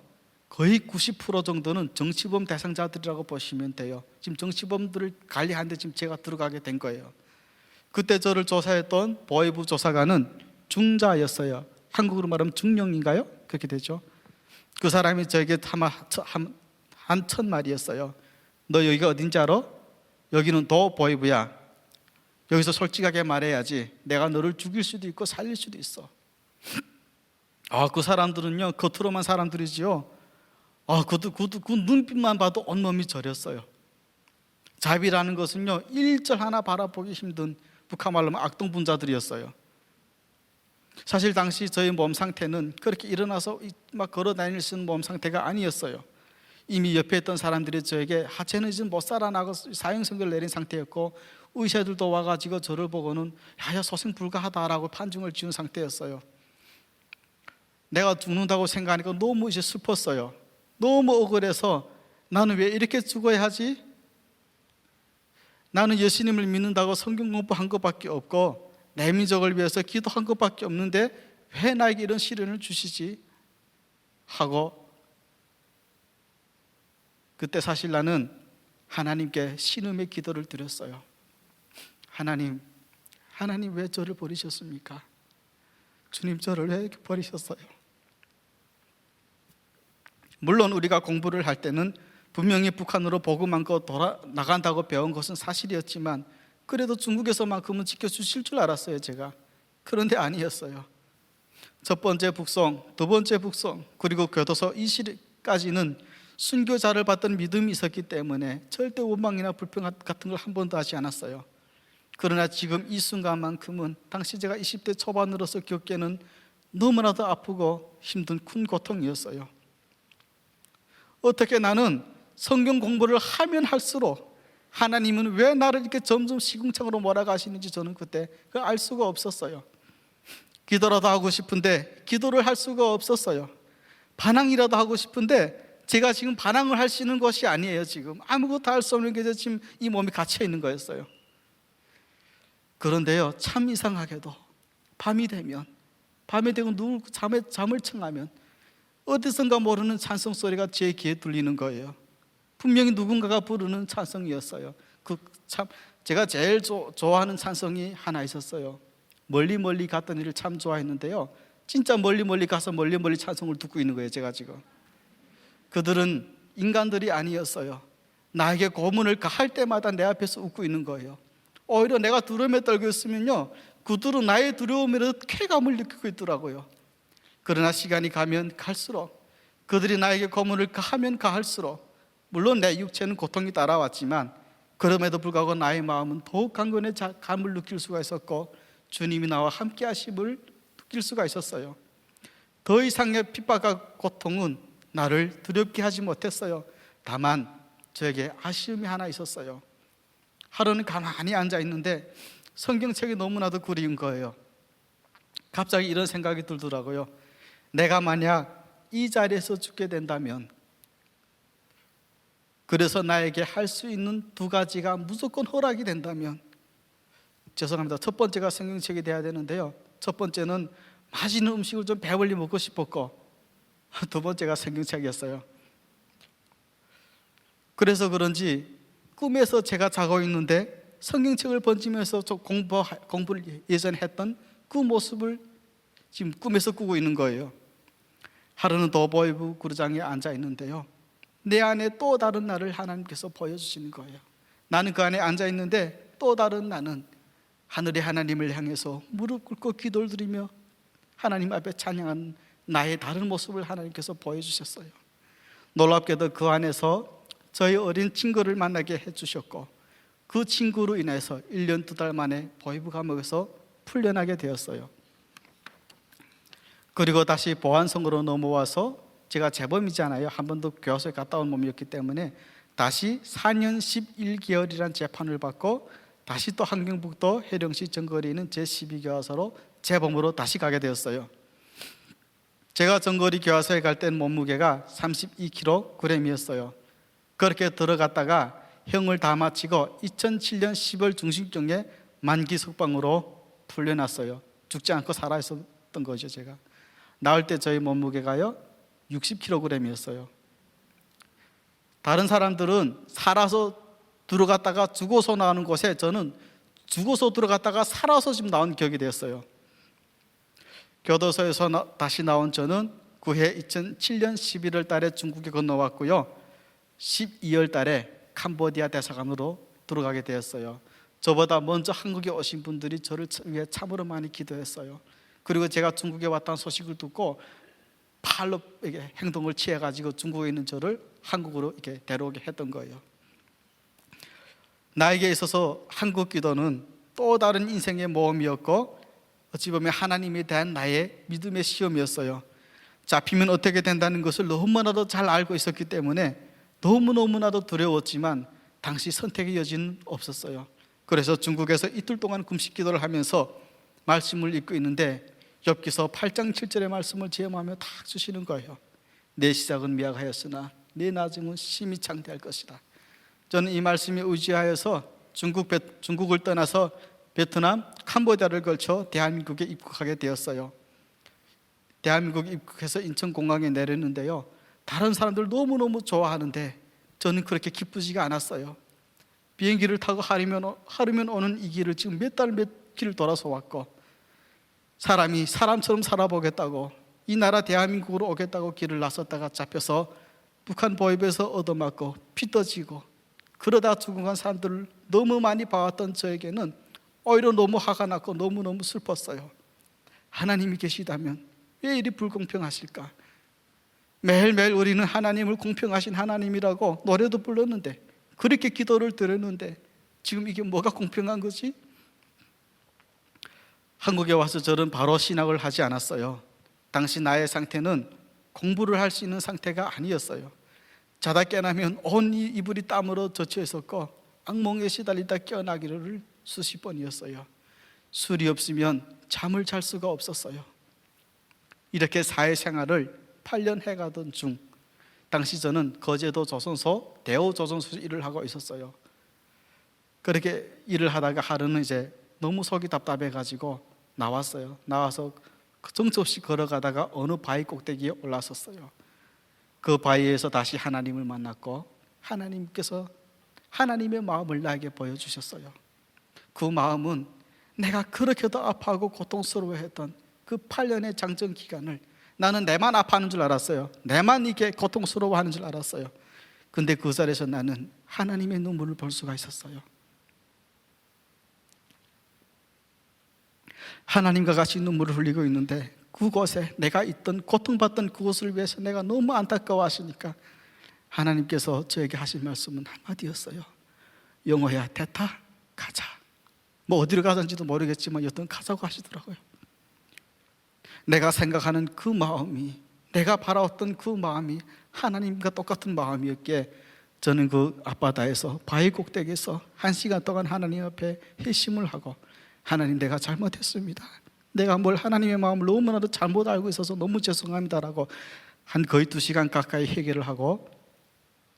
거의 90% 정도는 정치범 대상자들이라고 보시면 돼요. 지금 정치범들을 관리하는데 지금 제가 들어가게 된 거예요. 그때 저를 조사했던 보이부 조사관은 중자였어요. 한국으로 말하면 중령인가요? 그렇게 되죠. 그 사람이 저에게 한 첫 말이었어요. 너 여기가 어딘지 알아? 여기는 도보이부야. 여기서 솔직하게 말해야지. 내가 너를 죽일 수도 있고 살릴 수도 있어. 그 사람들은요 겉으로만 사람들이지요. 그 눈빛만 봐도 온몸이 저렸어요. 자비라는 것은요 일절 하나 바라보기 힘든 북한 말로 하면 악동분자들이었어요. 사실 당시 저희 몸 상태는 그렇게 일어나서 막 걸어 다닐 수 있는 몸 상태가 아니었어요. 이미 옆에 있던 사람들이 저에게 하체는 이제 못 살아나고 사형선고를 내린 상태였고 의사들도 와가지고 저를 보고는 야 소생 불가하다라고 판정을 지은 상태였어요. 내가 죽는다고 생각하니까 너무 이제 슬펐어요. 너무 억울해서 나는 왜 이렇게 죽어야 하지? 나는 예수님을 믿는다고 성경 공부한 것밖에 없고 내 민족을 위해서 기도한 것밖에 없는데 왜 나에게 이런 시련을 주시지? 하고 그때 사실 나는 하나님께 신음의 기도를 드렸어요. 하나님 왜 저를 버리셨습니까? 주님, 저를 왜 이렇게 버리셨어요? 물론 우리가 공부를 할 때는 분명히 북한으로 복음 안고 나간다고 배운 것은 사실이었지만 그래도 중국에서만큼은 지켜주실 줄 알았어요, 제가. 그런데 아니었어요. 첫 번째 북송, 두 번째 북송, 그리고 교도소 20일까지는 순교자를 받던 믿음이 있었기 때문에 절대 원망이나 불평 같은 걸 한 번도 하지 않았어요. 그러나 지금 이 순간만큼은 당시 제가 20대 초반으로서 겪기에는 너무나도 아프고 힘든 큰 고통이었어요. 어떻게 나는 성경 공부를 하면 할수록 하나님은 왜 나를 이렇게 점점 시궁창으로 몰아가시는지 저는 그때 알 수가 없었어요. 기도라도 하고 싶은데 기도를 할 수가 없었어요. 반항이라도 하고 싶은데 제가 지금 반항을 할 수 있는 것이 아니에요. 지금 아무것도 할 수 없는 게 지금 이 몸이 갇혀 있는 거였어요. 그런데요, 참 이상하게도 밤이 되면 누구 잠을 청하면 어디선가 모르는 찬송 소리가 제 귀에 들리는 거예요. 분명히 누군가가 부르는 찬송이었어요. 제가 제일 좋아하는 찬송이 하나 있었어요. 멀리 갔던 일을 참 좋아했는데요, 진짜 멀리 가서 멀리 찬송을 듣고 있는 거예요. 제가 지금 그들은 인간들이 아니었어요. 나에게 고문을 가할 때마다 내 앞에서 웃고 있는 거예요. 오히려 내가 두려움에 떨고 있으면요, 그들은 나의 두려움이라도 쾌감을 느끼고 있더라고요. 그러나 시간이 가면 갈수록 그들이 나에게 고문을 가하면 가할수록 물론 내 육체는 고통이 따라왔지만 그럼에도 불구하고 나의 마음은 더욱 강건의 감을 느낄 수가 있었고 주님이 나와 함께 하심을 느낄 수가 있었어요. 더 이상의 핍박과 고통은 나를 두렵게 하지 못했어요. 다만 저에게 아쉬움이 하나 있었어요. 하루는 가만히 앉아 있는데 성경책이 너무나도 그리운 거예요. 갑자기 이런 생각이 들더라고요. 내가 만약 이 자리에서 죽게 된다면, 그래서 나에게 할 수 있는 두 가지가 무조건 허락이 된다면, 죄송합니다, 첫 번째가 성경책이 돼야 되는데요, 첫 번째는 맛있는 음식을 좀 배불리 먹고 싶었고 두 번째가 성경책이었어요. 그래서 그런지 꿈에서 제가 자고 있는데 성경책을 번지면서 공부를 예전에 했던 그 모습을 지금 꿈에서 꾸고 있는 거예요. 하루는 도보이부 구루장에 앉아 있는데요, 내 안에 또 다른 나를 하나님께서 보여주시는 거예요. 나는 그 안에 앉아 있는데 또 다른 나는 하늘의 하나님을 향해서 무릎 꿇고 기도를 드리며 하나님 앞에 찬양하는 나의 다른 모습을 하나님께서 보여주셨어요. 놀랍게도 그 안에서 저희 어린 친구를 만나게 해주셨고 그 친구로 인해서 1년 2달 만에 보이부 감옥에서 풀려나게 되었어요. 그리고 다시 보안성으로 넘어와서 제가 재범이잖아요. 한 번도 교도소에 갔다 온 몸이었기 때문에 다시 4년 11개월이라는 재판을 받고 다시 또 함경북도 해령시 정거리에 있는 제12교화소로 재범으로 다시 가게 되었어요. 제가 정거리 교화소에 갈 때는 몸무게가 32kg이었어요. 그렇게 들어갔다가 형을 다 마치고 2007년 10월 중심경에 만기 석방으로 풀려났어요. 죽지 않고 살아있었던 거죠. 제가 나올 때 저희 몸무게가요 60kg이었어요. 다른 사람들은 살아서 들어갔다가 죽어서 나오는 곳에 저는 죽어서 들어갔다가 살아서 지금 나온 격이 되었어요. 교도소에서 다시 나온 저는 그해 2007년 11월 달에 중국에 건너왔고요, 12월 달에 캄보디아 대사관으로 들어가게 되었어요. 저보다 먼저 한국에 오신 분들이 저를 위해 참으로 많이 기도했어요. 그리고 제가 중국에 왔다는 소식을 듣고 팔로 이렇게 행동을 취해가지고 중국에 있는 저를 한국으로 이렇게 데려오게 했던 거예요. 나에게 있어서 한국 기도는 또 다른 인생의 모험이었고 어찌 보면 하나님에 대한 나의 믿음의 시험이었어요. 잡히면 어떻게 된다는 것을 너무나도 잘 알고 있었기 때문에 너무나도 두려웠지만 당시 선택의 여지는 없었어요. 그래서 중국에서 이틀 동안 금식 기도를 하면서 말씀을 읽고 있는데 욥기서 8장 7절의 말씀을 제목하며 딱 주시는 거예요. 내 시작은 미약하였으나 내 나중은 심히 창대할 것이다. 저는 이 말씀에 의지하여서 중국을 떠나서 베트남, 캄보디아를 걸쳐 대한민국에 입국하게 되었어요. 대한민국에 입국해서 인천공항에 내렸는데요, 다른 사람들 너무너무 좋아하는데 저는 그렇게 기쁘지가 않았어요. 비행기를 타고 하루면 오는 이 길을 지금 몇 달 몇 길을 돌아서 왔고, 사람이 사람처럼 살아보겠다고, 이 나라 대한민국으로 오겠다고 길을 나섰다가 잡혀서 북한 보위부에서 얻어맞고 피 떠지고 그러다 죽어간 사람들을 너무 많이 봐왔던 저에게는 오히려 너무 화가 났고 너무너무 슬펐어요. 하나님이 계시다면 왜 이리 불공평하실까? 매일매일 우리는 하나님을 공평하신 하나님이라고 노래도 불렀는데, 그렇게 기도를 드렸는데 지금 이게 뭐가 공평한 거지? 한국에 와서 저는 바로 신학을 하지 않았어요. 당시 나의 상태는 공부를 할 수 있는 상태가 아니었어요. 자다 깨나면 온 이불이 땀으로 젖혀 있었고 악몽에 시달리다 깨어나기를 수십 번이었어요. 술이 없으면 잠을 잘 수가 없었어요. 이렇게 사회생활을 8년 해가던 중, 당시 저는 거제도 조선소 대우조선소 일을 하고 있었어요. 그렇게 일을 하다가 하루는 이제 너무 속이 답답해가지고 나왔어요. 나와서 정처없이 걸어가다가 어느 바위 꼭대기에 올라섰어요. 그 바위에서 다시 하나님을 만났고 하나님께서 하나님의 마음을 나에게 보여주셨어요. 그 마음은 내가 그렇게도 아파하고 고통스러워했던 그 8년의 장정 기간을, 나는 내만 아파하는 줄 알았어요. 내만 이게 고통스러워하는 줄 알았어요. 근데 그 자리에서 나는 하나님의 눈물을 볼 수가 있었어요. 하나님과 같이 눈물을 흘리고 있는데 그곳에 내가 있던 고통받던 그곳을 위해서 내가 너무 안타까워하시니까 하나님께서 저에게 하신 말씀은 한마디였어요. 영호야, 됐다, 가자. 뭐 어디로 가든지도 모르겠지만 여튼 가자고 하시더라고요. 내가 생각하는 그 마음이, 내가 바라왔던 그 마음이 하나님과 똑같은 마음이었기에 저는 그 앞바다에서 바위 꼭대기에서 1시간 동안 하나님 앞에 회심을 하고, 하나님, 내가 잘못했습니다. 내가 뭘 하나님의 마음을 너무나도 잘못 알고 있어서 너무 죄송합니다라고 한 거의 2시간 가까이 회개를 하고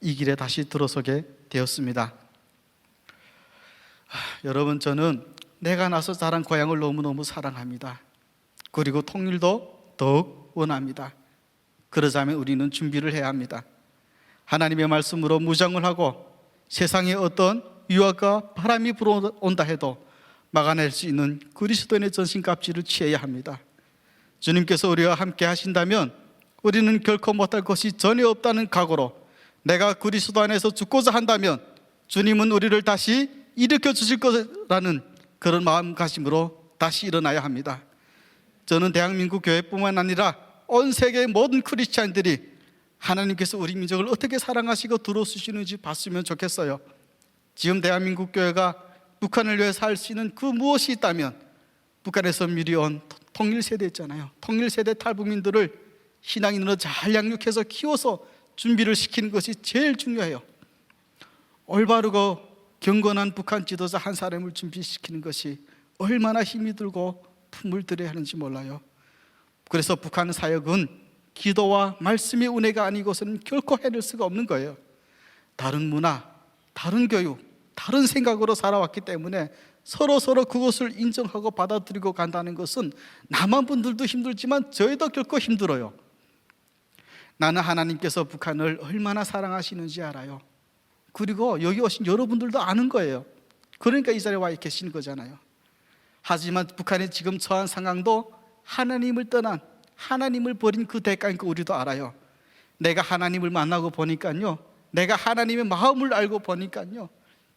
이 길에 다시 들어서게 되었습니다. 여러분, 저는 내가 나서 자란 고향을 너무너무 사랑합니다. 그리고 통일도 더욱 원합니다. 그러자면 우리는 준비를 해야 합니다. 하나님의 말씀으로 무장을 하고 세상에 어떤 유혹과 바람이 불어온다 해도 막아낼 수 있는 그리스도인의 전신갑주를 취해야 합니다. 주님께서 우리와 함께 하신다면 우리는 결코 못할 것이 전혀 없다는 각오로, 내가 그리스도 안에서 죽고자 한다면 주님은 우리를 다시 일으켜 주실 거라는 그런 마음가짐으로 다시 일어나야 합니다. 저는 대한민국 교회뿐만 아니라 온 세계의 모든 크리스찬들이 하나님께서 우리 민족을 어떻게 사랑하시고 들어주시는지 봤으면 좋겠어요. 지금 대한민국 교회가 북한을 위해 살 수 있는 그 무엇이 있다면 북한에서 미리 온 통일세대 있잖아요. 통일세대 탈북민들을 신앙인으로 잘 양육해서 키워서 준비를 시키는 것이 제일 중요해요. 올바르고 경건한 북한 지도자 한 사람을 준비시키는 것이 얼마나 힘이 들고 품을 들여야 하는지 몰라요. 그래서 북한 사역은 기도와 말씀의 은혜가 아니고서는 결코 해낼 수가 없는 거예요. 다른 문화, 다른 교육, 다른 생각으로 살아왔기 때문에 서로 그것을 인정하고 받아들이고 간다는 것은 남한 분들도 힘들지만 저희도 결코 힘들어요. 나는 하나님께서 북한을 얼마나 사랑하시는지 알아요. 그리고 여기 오신 여러분들도 아는 거예요. 그러니까 이 자리에 와 계시는 거잖아요. 하지만 북한이 지금 처한 상황도 하나님을 떠난, 하나님을 버린 그 대가인 거 우리도 알아요. 내가 하나님을 만나고 보니까요, 내가 하나님의 마음을 알고 보니까요,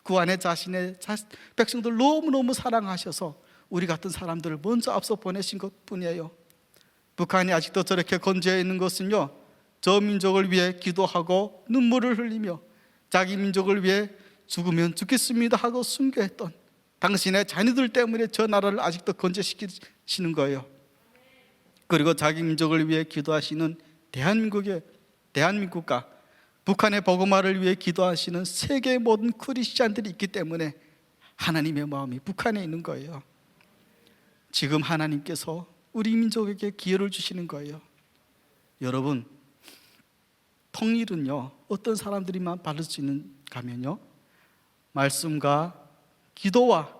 그 안에 자신의 백성들 너무너무 사랑하셔서 우리 같은 사람들을 먼저 앞서 보내신 것 뿐이에요. 북한이 아직도 저렇게 건재해 있는 것은요, 저 민족을 위해 기도하고 눈물을 흘리며 자기 민족을 위해 죽으면 죽겠습니다 하고 순교했던 당신의 자녀들 때문에 저 나라를 아직도 건재시키시는 거예요. 그리고 자기 민족을 위해 기도하시는 대한민국과 북한의 복음화를 위해 기도하시는 세계의 모든 크리스찬들이 있기 때문에 하나님의 마음이 북한에 있는 거예요. 지금 하나님께서 우리 민족에게 기회를 주시는 거예요. 여러분, 통일은요, 어떤 사람들이만 받을 수 있는가면요, 말씀과 기도와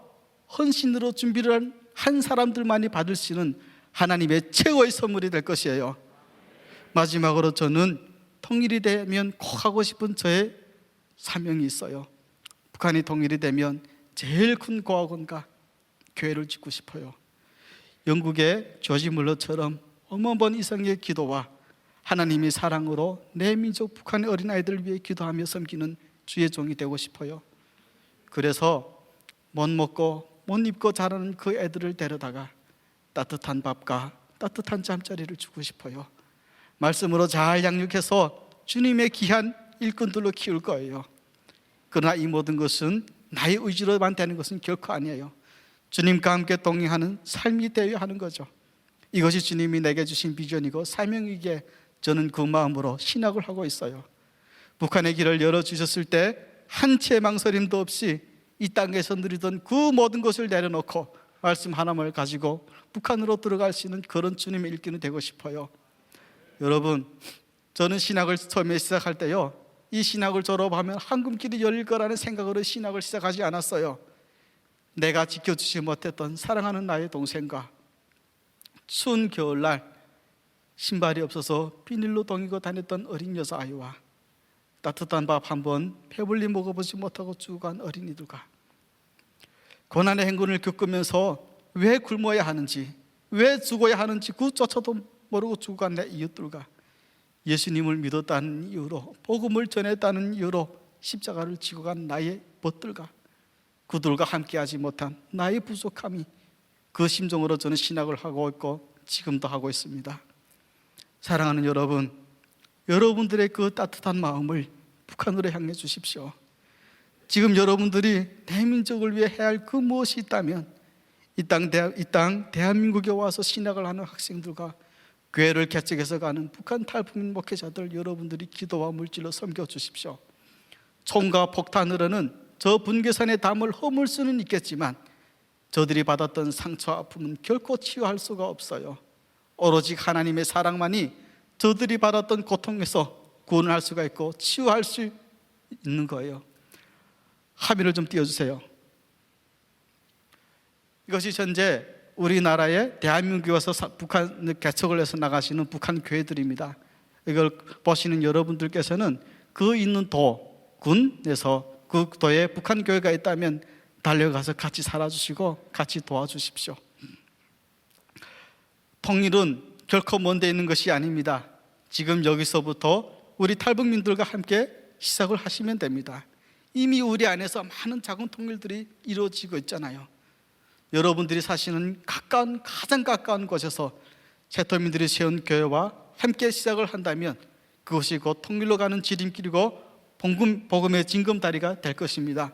헌신으로 준비를 한 사람들만이 받을 수 있는 하나님의 최고의 선물이 될 것이에요. 마지막으로 저는 통일이 되면 꼭 하고 싶은 저의 사명이 있어요. 북한이 통일이 되면 제일 큰 고아원과 교회를 짓고 싶어요. 영국의 조지 물러처럼 어마어마한 이상의 기도와 하나님의 사랑으로 내 민족 북한의 어린아이들을 위해 기도하며 섬기는 주의 종이 되고 싶어요. 그래서 못 먹고 못 입고 자라는 그 애들을 데려다가 따뜻한 밥과 따뜻한 잠자리를 주고 싶어요. 말씀으로 잘 양육해서 주님의 귀한 일꾼들로 키울 거예요. 그러나 이 모든 것은 나의 의지로만 되는 것은 결코 아니에요. 주님과 함께 동행하는 삶이 되어야 하는 거죠. 이것이 주님이 내게 주신 비전이고 사명이기에 저는 그 마음으로 신학을 하고 있어요. 북한의 길을 열어주셨을 때 한 채의 망설임도 없이 이 땅에서 누리던 그 모든 것을 내려놓고 말씀 하나만을 가지고 북한으로 들어갈 수 있는 그런 주님의 일꾼이 되고 싶어요. 여러분, 저는 신학을 처음에 시작할 때요, 이 신학을 졸업하면 황금길이 열릴 거라는 생각으로 신학을 시작하지 않았어요. 내가 지켜주지 못했던 사랑하는 나의 동생과 추운 겨울날 신발이 없어서 비닐로 동이고 다녔던 어린 여자아이와 따뜻한 밥 한 번 배불리 먹어보지 못하고 죽어간 어린이들과 고난의 행군을 겪으면서 왜 굶어야 하는지, 왜 죽어야 하는지 그조차도 모르고 죽어간 내 이웃들과 예수님을 믿었다는 이유로, 복음을 전했다는 이유로 십자가를 지고 간 나의 벗들과 그들과 함께하지 못한 나의 부족함이, 그 심정으로 저는 신학을 하고 있고 지금도 하고 있습니다. 사랑하는 여러분, 여러분들의 그 따뜻한 마음을 북한으로 향해 주십시오. 지금 여러분들이 대민족을 위해 해야 할 그 무엇이 있다면 이 땅 대한민국에 와서 신학을 하는 학생들과 교회를 개척해서 가는 북한 탈북민 목회자들, 여러분들이 기도와 물질로 섬겨 주십시오. 총과 폭탄으로는 저 분계선의 담을 허물 수는 있겠지만 저들이 받았던 상처와 아픔은 결코 치유할 수가 없어요. 오로지 하나님의 사랑만이 저들이 받았던 고통에서 구원을 할 수가 있고 치유할 수 있는 거예요. 화면을 좀 띄워주세요. 이것이 현재 우리나라의 대한민국에 와서 북한 개척을 해서 나가시는 북한 교회들입니다. 이걸 보시는 여러분들께서는 그 있는 군에서 그 도에 북한 교회가 있다면 달려가서 같이 살아주시고 같이 도와주십시오. 통일은 결코 먼 데 있는 것이 아닙니다. 지금 여기서부터 우리 탈북민들과 함께 시작을 하시면 됩니다. 이미 우리 안에서 많은 작은 통일들이 이루어지고 있잖아요. 여러분들이 사시는 가장 가까운 곳에서 세터민들이 세운 교회와 함께 시작을 한다면 그것이 곧 통일로 가는 지름길이고 복음의 징검다리가 될 것입니다.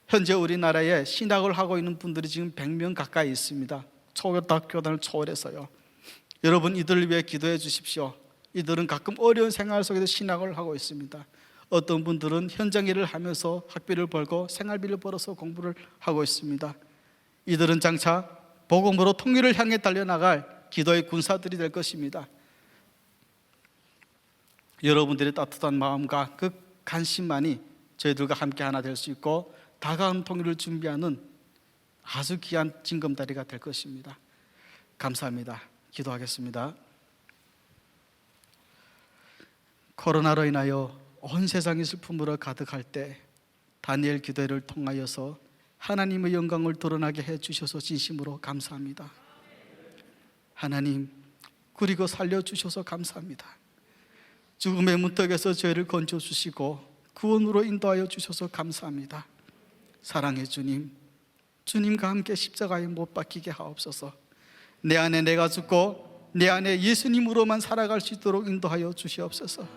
현재 우리나라에 신학을 하고 있는 분들이 지금 100명 가까이 있습니다. 초교단을 초월해서요. 여러분, 이들을 위해 기도해 주십시오. 이들은 가끔 어려운 생활 속에서 신학을 하고 있습니다. 어떤 분들은 현장 일을 하면서 학비를 벌고 생활비를 벌어서 공부를 하고 있습니다. 이들은 장차 복음으로 통일을 향해 달려나갈 기도의 군사들이 될 것입니다. 여러분들의 따뜻한 마음과 그 관심만이 저희들과 함께 하나 될 수 있고 다가온 통일을 준비하는 아주 귀한 징검다리가 될 것입니다. 감사합니다. 기도하겠습니다. 코로나로 인하여 온 세상이 슬픔으로 가득할 때 다니엘 기도를 통하여서 하나님의 영광을 드러나게 해주셔서 진심으로 감사합니다. 하나님, 그리고 살려주셔서 감사합니다. 죽음의 문턱에서 저희를 건져주시고 구원으로 인도하여 주셔서 감사합니다. 사랑의 주님, 주님과 함께 십자가에 못 박히게 하옵소서. 내 안에 내가 죽고 내 안에 예수님으로만 살아갈 수 있도록 인도하여 주시옵소서.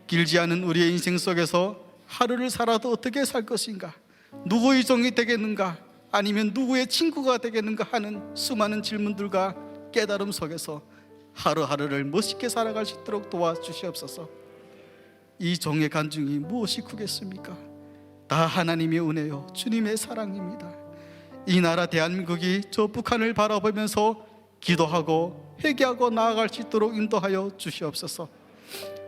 길지 않은 우리의 인생 속에서 하루를 살아도 어떻게 살 것인가, 누구의 종이 되겠는가, 아니면 누구의 친구가 되겠는가 하는 수많은 질문들과 깨달음 속에서 하루하루를 멋있게 살아갈 수 있도록 도와주시옵소서. 이 종의 간증이 무엇이 크겠습니까? 다 하나님의 은혜요 주님의 사랑입니다. 이 나라 대한민국이 저 북한을 바라보면서 기도하고 회개하고 나아갈 수 있도록 인도하여 주시옵소서.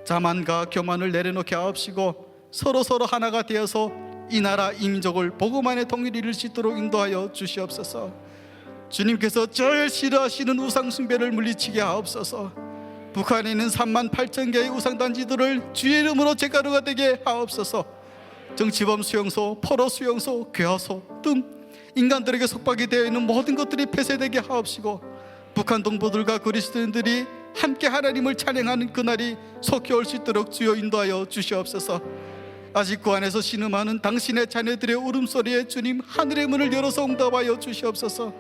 자만과 교만을 내려놓게 하옵시고 서로 하나가 되어서 이 나라 이 민족을 복음 안에 통일을 이룰 수 있도록 인도하여 주시옵소서. 주님께서 절 싫어하시는 우상 숭배를 물리치게 하옵소서. 북한에 있는 3만 8천 개의 우상단지들을 주의 이름으로 재가루가 되게 하옵소서. 정치범 수용소, 포로 수용소, 교화소 등 인간들에게 속박이 되어 있는 모든 것들이 폐쇄되게 하옵시고, 북한 동포들과 그리스도인들이 함께 하나님을 찬양하는 그날이 속히 올 수 있도록 주여 인도하여 주시옵소서. 아직 그 안에서 신음하는 당신의 자녀들의 울음소리에 주님 하늘의 문을 열어서 응답하여 주시옵소서.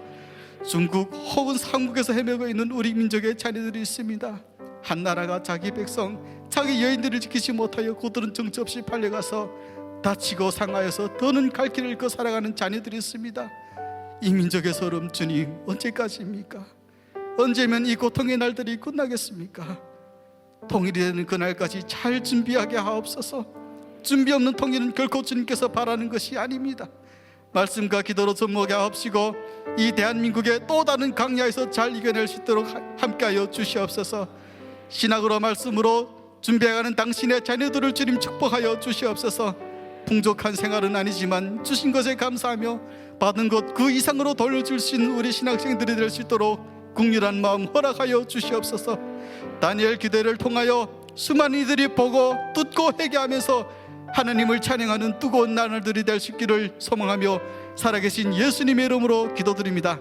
중국 혹은 삼국에서 헤매고 있는 우리 민족의 자녀들이 있습니다. 한 나라가 자기 백성, 자기 여인들을 지키지 못하여 그들은 정처 없이 팔려가서 다치고 상하여서 더는 갈 길을 잃고 살아가는 자녀들이 있습니다. 이 민족의 서름 주님 언제까지입니까? 언제면 이 고통의 날들이 끝나겠습니까? 통일이 되는 그날까지 잘 준비하게 하옵소서. 준비 없는 통일은 결코 주님께서 바라는 것이 아닙니다. 말씀과 기도로 접목해 하옵시고, 이 대한민국의 또 다른 강야에서 잘 이겨낼 수 있도록 함께하여 주시옵소서. 신학으로 말씀으로 준비해가는 당신의 자녀들을 주님 축복하여 주시옵소서. 풍족한 생활은 아니지만 주신 것에 감사하며 받은 것 그 이상으로 돌려줄 수 있는 우리 신학생들이 될 수 있도록 국률한 마음 허락하여 주시옵소서. 다니엘 기도를 통하여 수많은 이들이 보고 듣고 회개하면서 하나님을 찬양하는 뜨거운 나날들이 될 수 있기를 소망하며 살아계신 예수님의 이름으로 기도드립니다.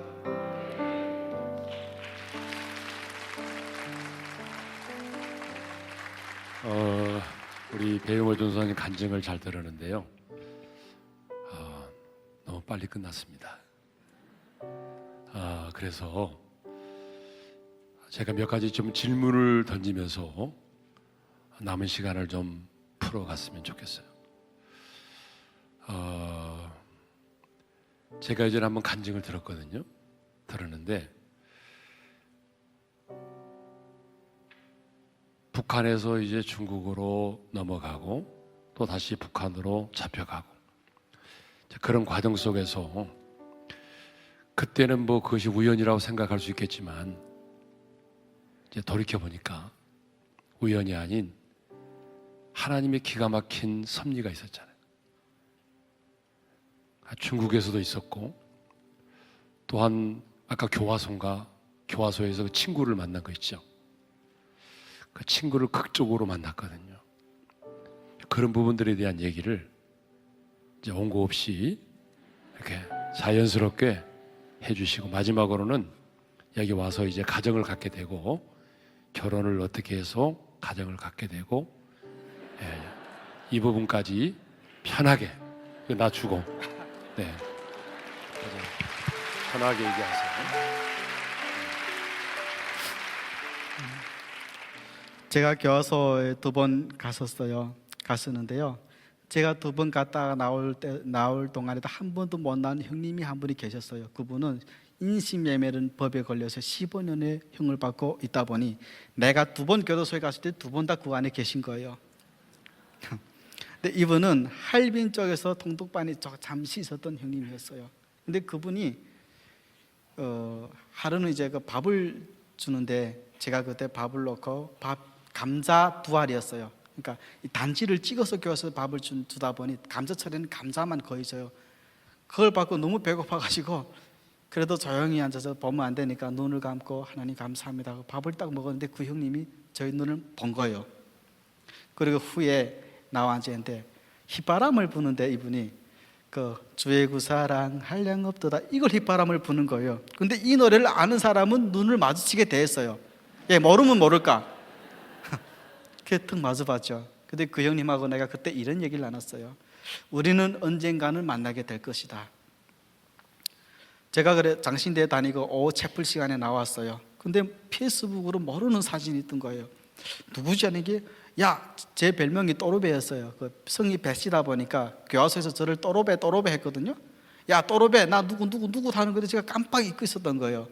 우리 배용호 전사님 간증을 잘 들었는데요, 너무 빨리 끝났습니다. 그래서 제가 몇 가지 좀 질문을 던지면서 남은 시간을 좀 풀어갔으면 좋겠어요. 제가 예전에 한번 간증을 들었는데 북한에서 이제 중국으로 넘어가고 또 다시 북한으로 잡혀가고 그런 과정 속에서 그때는 뭐 그것이 우연이라고 생각할 수 있겠지만 이제 돌이켜보니까 우연이 아닌 하나님의 기가 막힌 섭리가 있었잖아요. 중국에서도 있었고, 또한 아까 교화소에서 그 친구를 만난 거 있죠. 그 친구를 극적으로 만났거든요. 그런 부분들에 대한 얘기를 이제 원고 없이 이렇게 자연스럽게 해주시고, 마지막으로는 여기 와서 이제 가정을 갖게 되고 결혼을 어떻게 해서 가정을 갖게 되고, 이 부분까지 편하게 낮추고 편하게 얘기하세요. 제가 교화소에 2번 갔었는데요. 제가 2번 갔다가 나올 동안에도 한 번도 못 나온 형님이 한 분이 계셨어요. 그분은 인신매매는 법에 걸려서 15년의 형을 받고 있다 보니 내가 2번 교도소에 갔을 때 2번 다 그 안에 계신 거예요. 근데 이분은 할빈 쪽에서 동독반이 잠시 있었던 형님이었어요. 근데 그분이 하루는 이제 그 밥을 주는데 제가 그때 밥을 넣고 감자 2알이었어요. 그러니까 이 단지를 찍어서 교회에서 밥을 주다 보니 감자철에는 감자만 거의 줘요. 그걸 받고 너무 배고파가지고 그래도 조용히 앉아서 보면 안 되니까 눈을 감고 하나님 감사합니다 하고 밥을 딱 먹었는데 그 형님이 저희 눈을 본 거예요. 그리고 후에 나와 앉았는데 휘바람을 부는데 이분이 그 주의 구사랑 한량 없도다 이걸 휘바람을 부는 거예요. 근데 이 노래를 아는 사람은 눈을 마주치게 돼 있어요. 모르면 모를까? 그게 턱 마주봤죠. 근데 그 형님하고 내가 그때 이런 얘기를 나눴어요. 우리는 언젠가는 만나게 될 것이다. 제가 그래 장신대에 다니고 오후 채플 시간에 나왔어요. 근데 페이스북으로 모르는 사진이 있던 거예요. 누구지 하는 게 제 별명이 또르베였어요. 그 성이 배시다 보니까 교화소에서 저를 또르베 했거든요. 또르베 나 누구 하는 건데 제가 깜빡 잊고 있었던 거예요.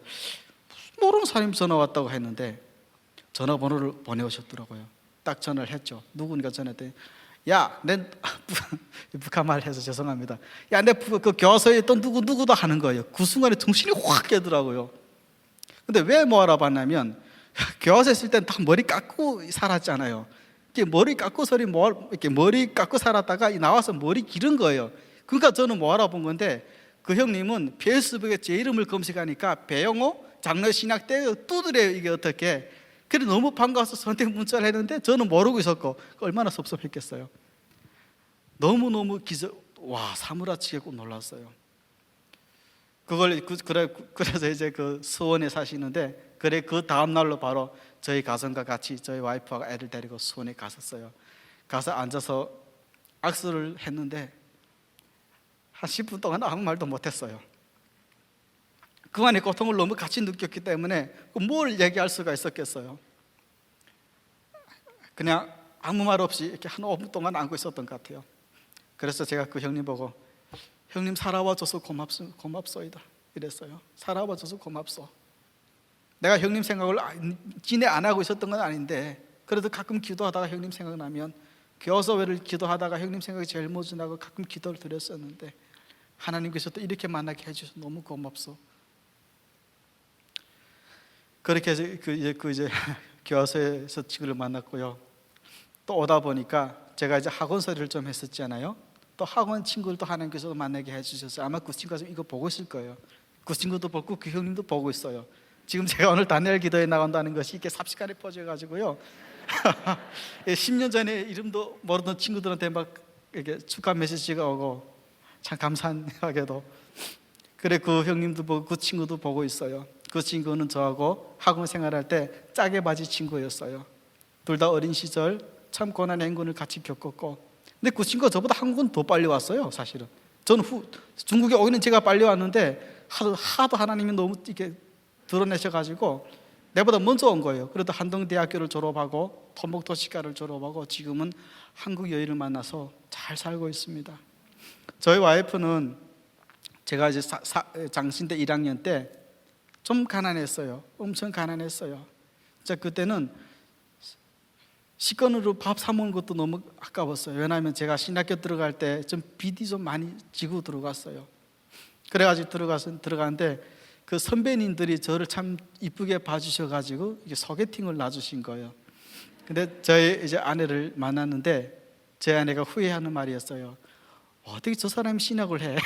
모르는 사람이 전화 왔다고 했는데 전화번호를 보내오셨더라고요. 딱 전화를 했죠. 누구니까 전화했더니 내 북한말 해서 죄송합니다. 내 그 교화소에 또 누구도 하는 거예요. 그 순간에 정신이 확 깨더라고요. 근데 왜 뭐 알아봤냐면 교화소에 있을 땐 다 머리 깎고 살았잖아요. 머리 깎고 이렇게 머리 깎고 살았다가 나와서 머리 기른 거예요. 그러니까 저는 뭐 알아본 건데 그 형님은 페이스북에 제 이름을 검색하니까 배영호 장로신학 때 두드려요. 이게 어떻게 그래 너무 반가워서 선택 문자를 했는데 저는 모르고 있었고 얼마나 섭섭했겠어요. 너무너무 사무라치게 놀랐어요. 그래서 이제 그 수원에 사시는데 그 다음 날로 바로 저희 가정과 같이 저희 와이프하고 애를 데리고 수원에 갔었어요. 가서 앉아서 악수를 했는데 한 10분 동안 아무 말도 못했어요. 그 안에 고통을 너무 같이 느꼈기 때문에 뭘 얘기할 수가 있었겠어요. 그냥 아무 말 없이 이렇게 한 5분 동안 안고 있었던 것 같아요. 그래서 제가 그 형님 보고 형님 살아와줘서 고맙소이다 이랬어요. 살아와줘서 고맙소. 내가 형님 생각을 진해 안 하고 있었던 건 아닌데 그래도 가끔 기도하다가 형님 생각나면 교서회를 기도하다가 형님 생각이 제일 먼저 나고 가끔 기도를 드렸었는데 하나님께서 또 이렇게 만나게 해주셔서 너무 고맙소. 그렇게 해서 이제 교서에서 친구를 만났고요. 또 오다 보니까 제가 이제 학원서를 좀 했었잖아요. 또 학원 친구를 또 하나님께서 만나게 해주셔서 아마 그 친구가 지금 이거 보고 있을 거예요. 그 친구도 보고 그 형님도 보고 있어요. 지금 제가 오늘 다니엘 기도에 나간다는 것이 이렇게 삽시간에 퍼져가지고요. 10년 전에 이름도 모르던 친구들한테 막 이렇게 축하 메시지가 오고 참 감사하게도 그래 그 형님도 보고 그 친구도 보고 있어요. 그 친구는 저하고 학원 생활할 때 짜게 바지 친구였어요. 둘 다 어린 시절 참 고난의 행군을 같이 겪었고 근데 그 친구가 저보다 한국은 더 빨리 왔어요. 사실은 저는 중국에 오기는 제가 빨리 왔는데 하도 하나님이 너무 이렇게 드러내셔가지고 내보다 먼저 온 거예요. 그래도 한동대학교를 졸업하고 토목도시과를 졸업하고 지금은 한국 여인을 만나서 잘 살고 있습니다. 저희 와이프는 제가 이제 장신대 1학년 때 좀 가난했어요. 엄청 가난했어요. 그때는 식권으로 밥 사 먹는 것도 너무 아까웠어요. 왜냐하면 제가 신학교 들어갈 때 좀 빚이 좀 많이 지고 들어갔어요. 그래가지고 들어가는데 그 선배님들이 저를 참 이쁘게 봐주셔가지고 이게 소개팅을 놔주신 거예요. 근데 저희 이제 아내를 만났는데 제 아내가 후회하는 말이었어요. 어떻게 저 사람이 신학을 해?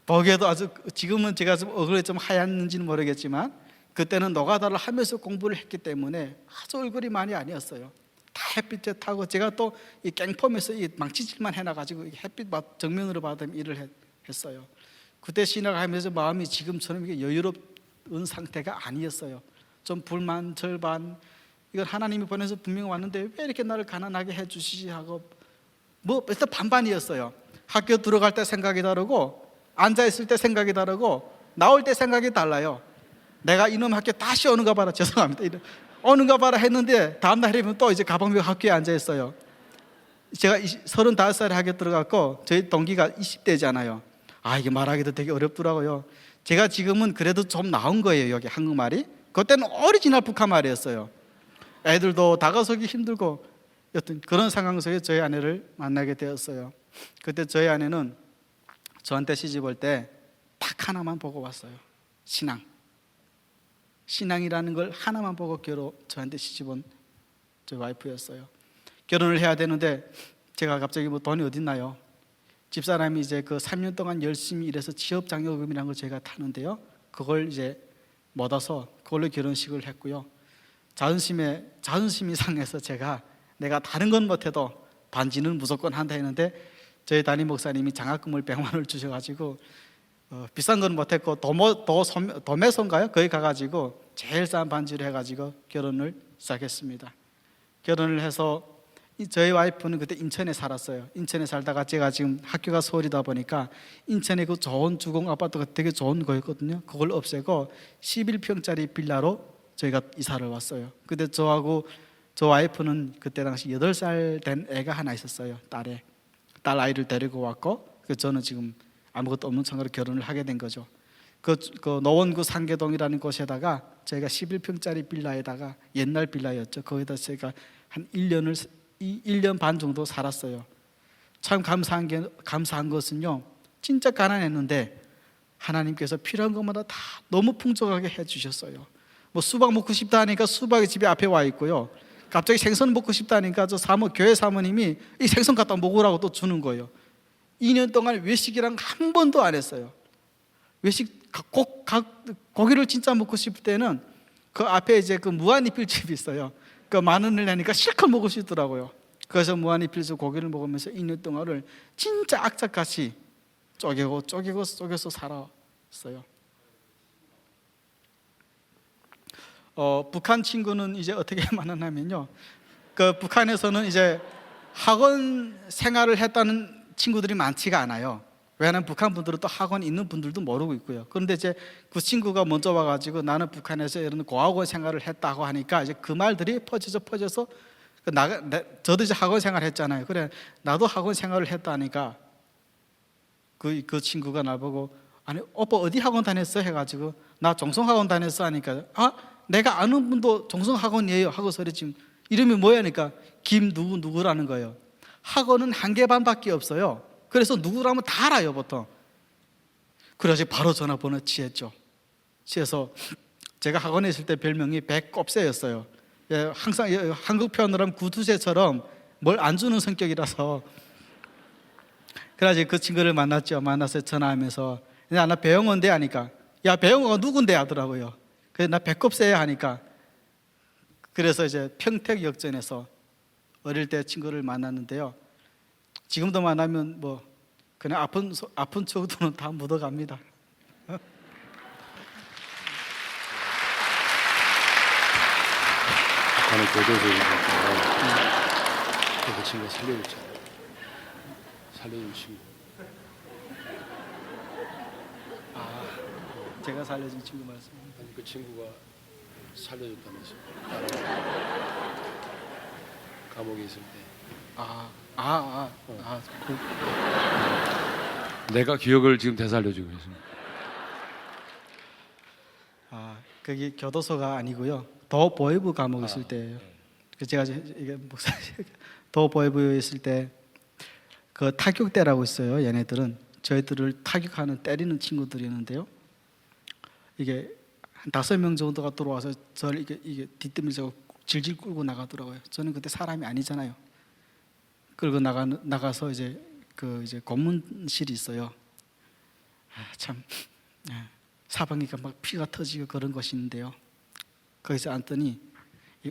보기에도 아주 지금은 제가 좀 얼굴이 좀 하얗는지는 모르겠지만 그때는 노가다를 하면서 공부를 했기 때문에 아주 얼굴이 많이 아니었어요. 다 햇빛에 타고 제가 또 이 깽폼에서 이 망치질만 해놔가지고 햇빛 정면으로 받으면 일을 했어요. 그때 신학을 하면서 마음이 지금처럼 이게 여유로운 상태가 아니었어요. 좀 불만, 절반 이건 하나님이 보내서 분명히 왔는데 왜 이렇게 나를 가난하게 해주시지 하고 뭐 일단 반반이었어요. 학교 들어갈 때 생각이 다르고 앉아있을 때 생각이 다르고 나올 때 생각이 달라요. 내가 이놈 학교 다시 오는가 봐라. 죄송합니다. 오는가 봐라 했는데 다음날 이면 또 이제 가방 메고 학교에 앉아있어요. 제가 35살에 학교 들어갔고 저희 동기가 20대잖아요. 이게 말하기도 되게 어렵더라고요. 제가 지금은 그래도 좀 나온 거예요. 여기 한국말이. 그때는 오리지널 북한말이었어요. 애들도 다가서기 힘들고 여튼 그런 상황 속에 저희 아내를 만나게 되었어요. 그때 저희 아내는 저한테 시집 올 때 딱 하나만 보고 왔어요. 신앙이라는 걸 하나만 보고 저한테 시집 온 저희 와이프였어요. 결혼을 해야 되는데 제가 갑자기 뭐 돈이 어딨나요? 집사람이 이제 그 3년 동안 열심히 일해서 취업장려금이라는 걸 제가 타는데요. 그걸 이제 못 와서 그걸로 결혼식을 했고요. 자존심이 상해서 내가 다른 건 못해도 반지는 무조건 한다 했는데 저희 담임 목사님이 장학금을 100만 원을 주셔가지고 비싼 건 못했고 도매소인가요? 거기 가가지고 제일 싼 반지를 해가지고 결혼을 시작했습니다. 결혼을 해서 저희 와이프는 그때 인천에 살았어요. 인천에 살다가 제가 지금 학교가 서울이다 보니까 인천에 그 좋은 주공 아파트가 되게 좋은 거였거든요. 그걸 없애고 11평짜리 빌라로 저희가 이사를 왔어요. 근데 저하고 저 와이프는 그때 당시 8살 된 애가 하나 있었어요. 딸 아이를 데리고 왔고 저는 지금 아무것도 없는 상으로 결혼을 하게 된 거죠. 그 노원구 상계동이라는 곳에다가 저희가 11평짜리 빌라에다가 옛날 빌라였죠. 거기다 제가 한 1년 반 정도 살았어요. 참 감사한 것은요, 진짜 가난했는데 하나님께서 필요한 것마다 다 너무 풍족하게 해주셨어요. 뭐 수박 먹고 싶다 하니까 수박이 집에 앞에 와 있고요. 갑자기 생선 먹고 싶다 하니까 교회 사모님이 이 생선 갖다 먹으라고 또 주는 거예요. 2년 동안 외식이랑 한 번도 안 했어요. 외식 고기를 진짜 먹고 싶을 때는 그 앞에 이제 그 무한리필집이 있어요. 그 10,000원을 내니까 실컷 먹을 수 있더라고요. 그래서 무한리필집 고기를 먹으면서 2년 동안을 진짜 악착같이 쪼개서 살았어요. 북한 친구는 이제 어떻게 만나냐면요. 그 북한에서는 이제 학원 생활을 했다는 친구들이 많지가 않아요. 왜냐하면 북한 분들은 또 학원 있는 분들도 모르고 있고요. 그런데 이제 그 친구가 먼저 와가지고 나는 북한에서 이런 고학원 생활을 했다고 하니까 이제 그 말들이 퍼져서 저도 이제 학원 생활 했잖아요. 그래 나도 학원 생활을 했다 하니까 그 친구가 나보고 아니 오빠 어디 학원 다녔어? 해가지고 나 종성학원 다녔어 하니까 내가 아는 분도 종성학원이에요 하고 소리 지금 이름이 뭐야 하니까 김누구라는 거예요. 학원은 1개 반밖에 없어요. 그래서 누구라면 다 알아요 보통. 그래서 바로 전화번호 취했죠. 취해서 제가 학원에 있을 때 별명이 백꼽새였어요. 항상 한국 표현으로 하면 구두쇠처럼 뭘 안 주는 성격이라서. 그래가지고 그 친구를 만났죠. 만나서 전화하면서 야 나 배영호인데 하니까 야 배영호가 누군데 하더라고요. 그래서 나 백꼽새야 하니까 그래서 이제 평택역전에서 어릴 때 친구를 만났는데요. 지금도 만나면 뭐 그냥 아픈 추억들은 다 묻어갑니다. 북한의 교도소니까 그 친구가 살려줬잖아요. 살려준 친구. 제가 살려준 친구 말씀입니다. 아니 그 친구가 살려줬다면서 감옥에 있을 때. 내가 기억을 지금 되살려주고 있습니다. 거기 교도소가 아니고요. 더 보이브 감옥에 있을 때예요. 그 제가 이게 목사 더 보이브에 있을 때 그 타격대라고 있어요. 얘네들은 저희들을 타격하는 때리는 친구들이었는데요. 이게 한 5명 정도가 들어와서 저를 이게 뒷뜰면서 질질 끌고 나가더라고요. 저는 그때 사람이 아니잖아요. 끌고 나가서 이제 이제 검문실이 있어요. 참 사방이가 막 피가 터지고 그런 것이 있는데요. 거기서 앉더니 이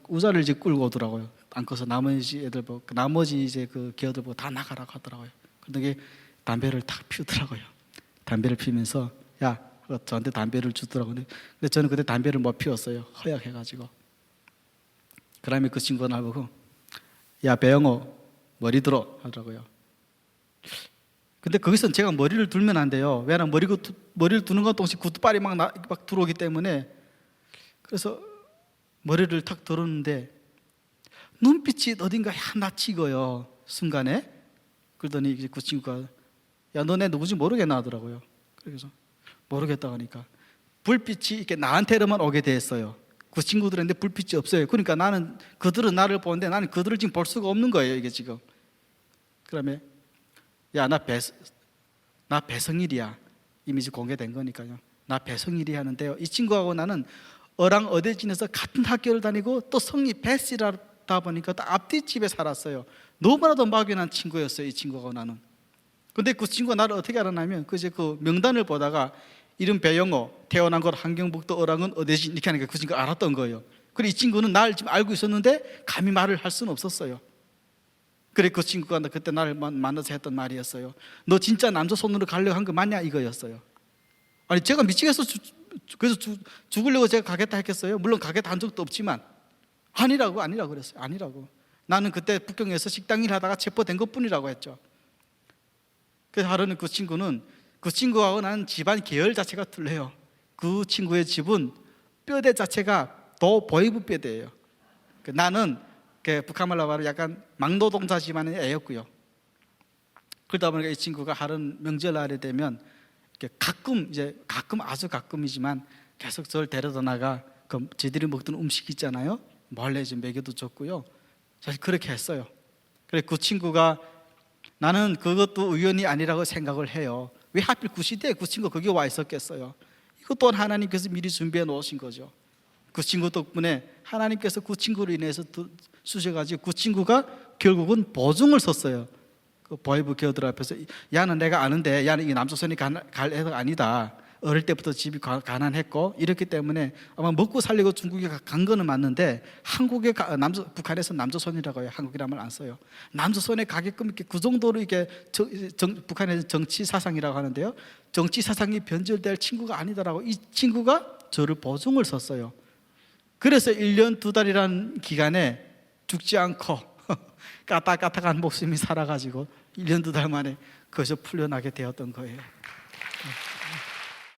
우자를 이제 끌고 오더라고요. 앉고서 나머지 애들 보고 나머지 이제 그 기어들 보고 다 나가라고 하더라고요. 그런데 담배를 탁 피우더라고요. 담배를 피우면서 야 저한테 담배를 주더라고요. 근데 저는 그때 담배를 못 피웠어요. 허약해가지고. 그다음에 그 친구가 나보고 야 배영호 머리 들어 하더라고요. 근데 거기서 제가 머리를 들면 안 돼요. 왜냐면 머리를 두는 것 동시에 구두발이 막 들어오기 때문에. 그래서 머리를 탁 들었는데 눈빛이 어딘가 낯이 익어요. 순간에. 그러더니 이제 그 친구가 야 너네 누구지 모르겠나 하더라고요. 그래서 모르겠다고 하니까 불빛이 이렇게 나한테로만 오게 됐어요. 그 친구들한테 불빛이 없어요. 그러니까 그들은 나를 보는데 나는 그들을 지금 볼 수가 없는 거예요. 이게 지금. 그러면 야 나 배성일이야. 이미 이제 공개된 거니까요. 나 배성일이 하는데요. 이 친구하고 나는 어랑어대진에서 같은 학교를 다니고 또 성이 배씨라다 보니까 또 앞뒤 집에 살았어요. 너무나도 막연한 친구였어요. 이 친구하고 나는. 근데 그 친구가 나를 어떻게 알았냐면 그 명단을 보다가 이름 배영호, 태어난 곳 한경북도 어랑은 어대진 이렇게 하니까 그 친구가 알았던 거예요. 그래 이 친구는 나를 지금 알고 있었는데 감히 말을 할 수는 없었어요. 그래 그 친구가 그때 나를 만나서 했던 말이었어요. 너 진짜 남자 손으로 가려고 한 거 맞냐 이거였어요. 아니 제가 미치겠어. 그래서 죽으려고 제가 가겠다 했겠어요? 물론 가겠다 한 적도 없지만 아니라고 그랬어요. 아니라고. 나는 그때 북경에서 식당 일 하다가 체포된 것뿐이라고 했죠. 그래서 하루는 그 친구하고 나는 집안 계열 자체가 틀려요. 그 친구의 집은 뼈대 자체가 더 보이브 뼈대예요. 나는 북한말로 말하면 약간 막노동자 집안의 애였고요. 그러다 보니까 이 친구가 하루 명절날에 되면 가끔 아주 가끔이지만 계속 저를 데려다 나가 그 저희들이 먹던 음식 있잖아요. 몰래 좀 먹여도 줬고요. 사실 그렇게 했어요. 그래 그 친구가 나는 그것도 우연이 아니라고 생각을 해요. 왜 하필 그 시대에 그 친구가 거기 와 있었겠어요? 이것 또한 하나님께서 미리 준비해 놓으신 거죠. 그 친구 덕분에 하나님께서 그 친구로 인해서 쓰셔가지고 그 친구가 결국은 보증을 섰어요. 그 보이브 교들 앞에서 야는 내가 아는데 야는 이 남조선이 갈 애가 아니다. 어릴 때부터 집이 가난했고 이렇기 때문에 아마 먹고 살려고 중국에 간 거는 맞는데 한국에 북한에서 남조선이라고 해요. 한국이란 말 안 써요. 남조선에 가게끔 이렇게 그 정도로 이게 북한에서 정치 사상이라고 하는데요. 정치 사상이 변절될 친구가 아니더라고. 이 친구가 저를 보증을 썼어요. 그래서 1년 2달이라는 기간에 죽지 않고 까딱까딱한 목숨이 살아가지고 1년 2달 만에 거기서 풀려나게 되었던 거예요.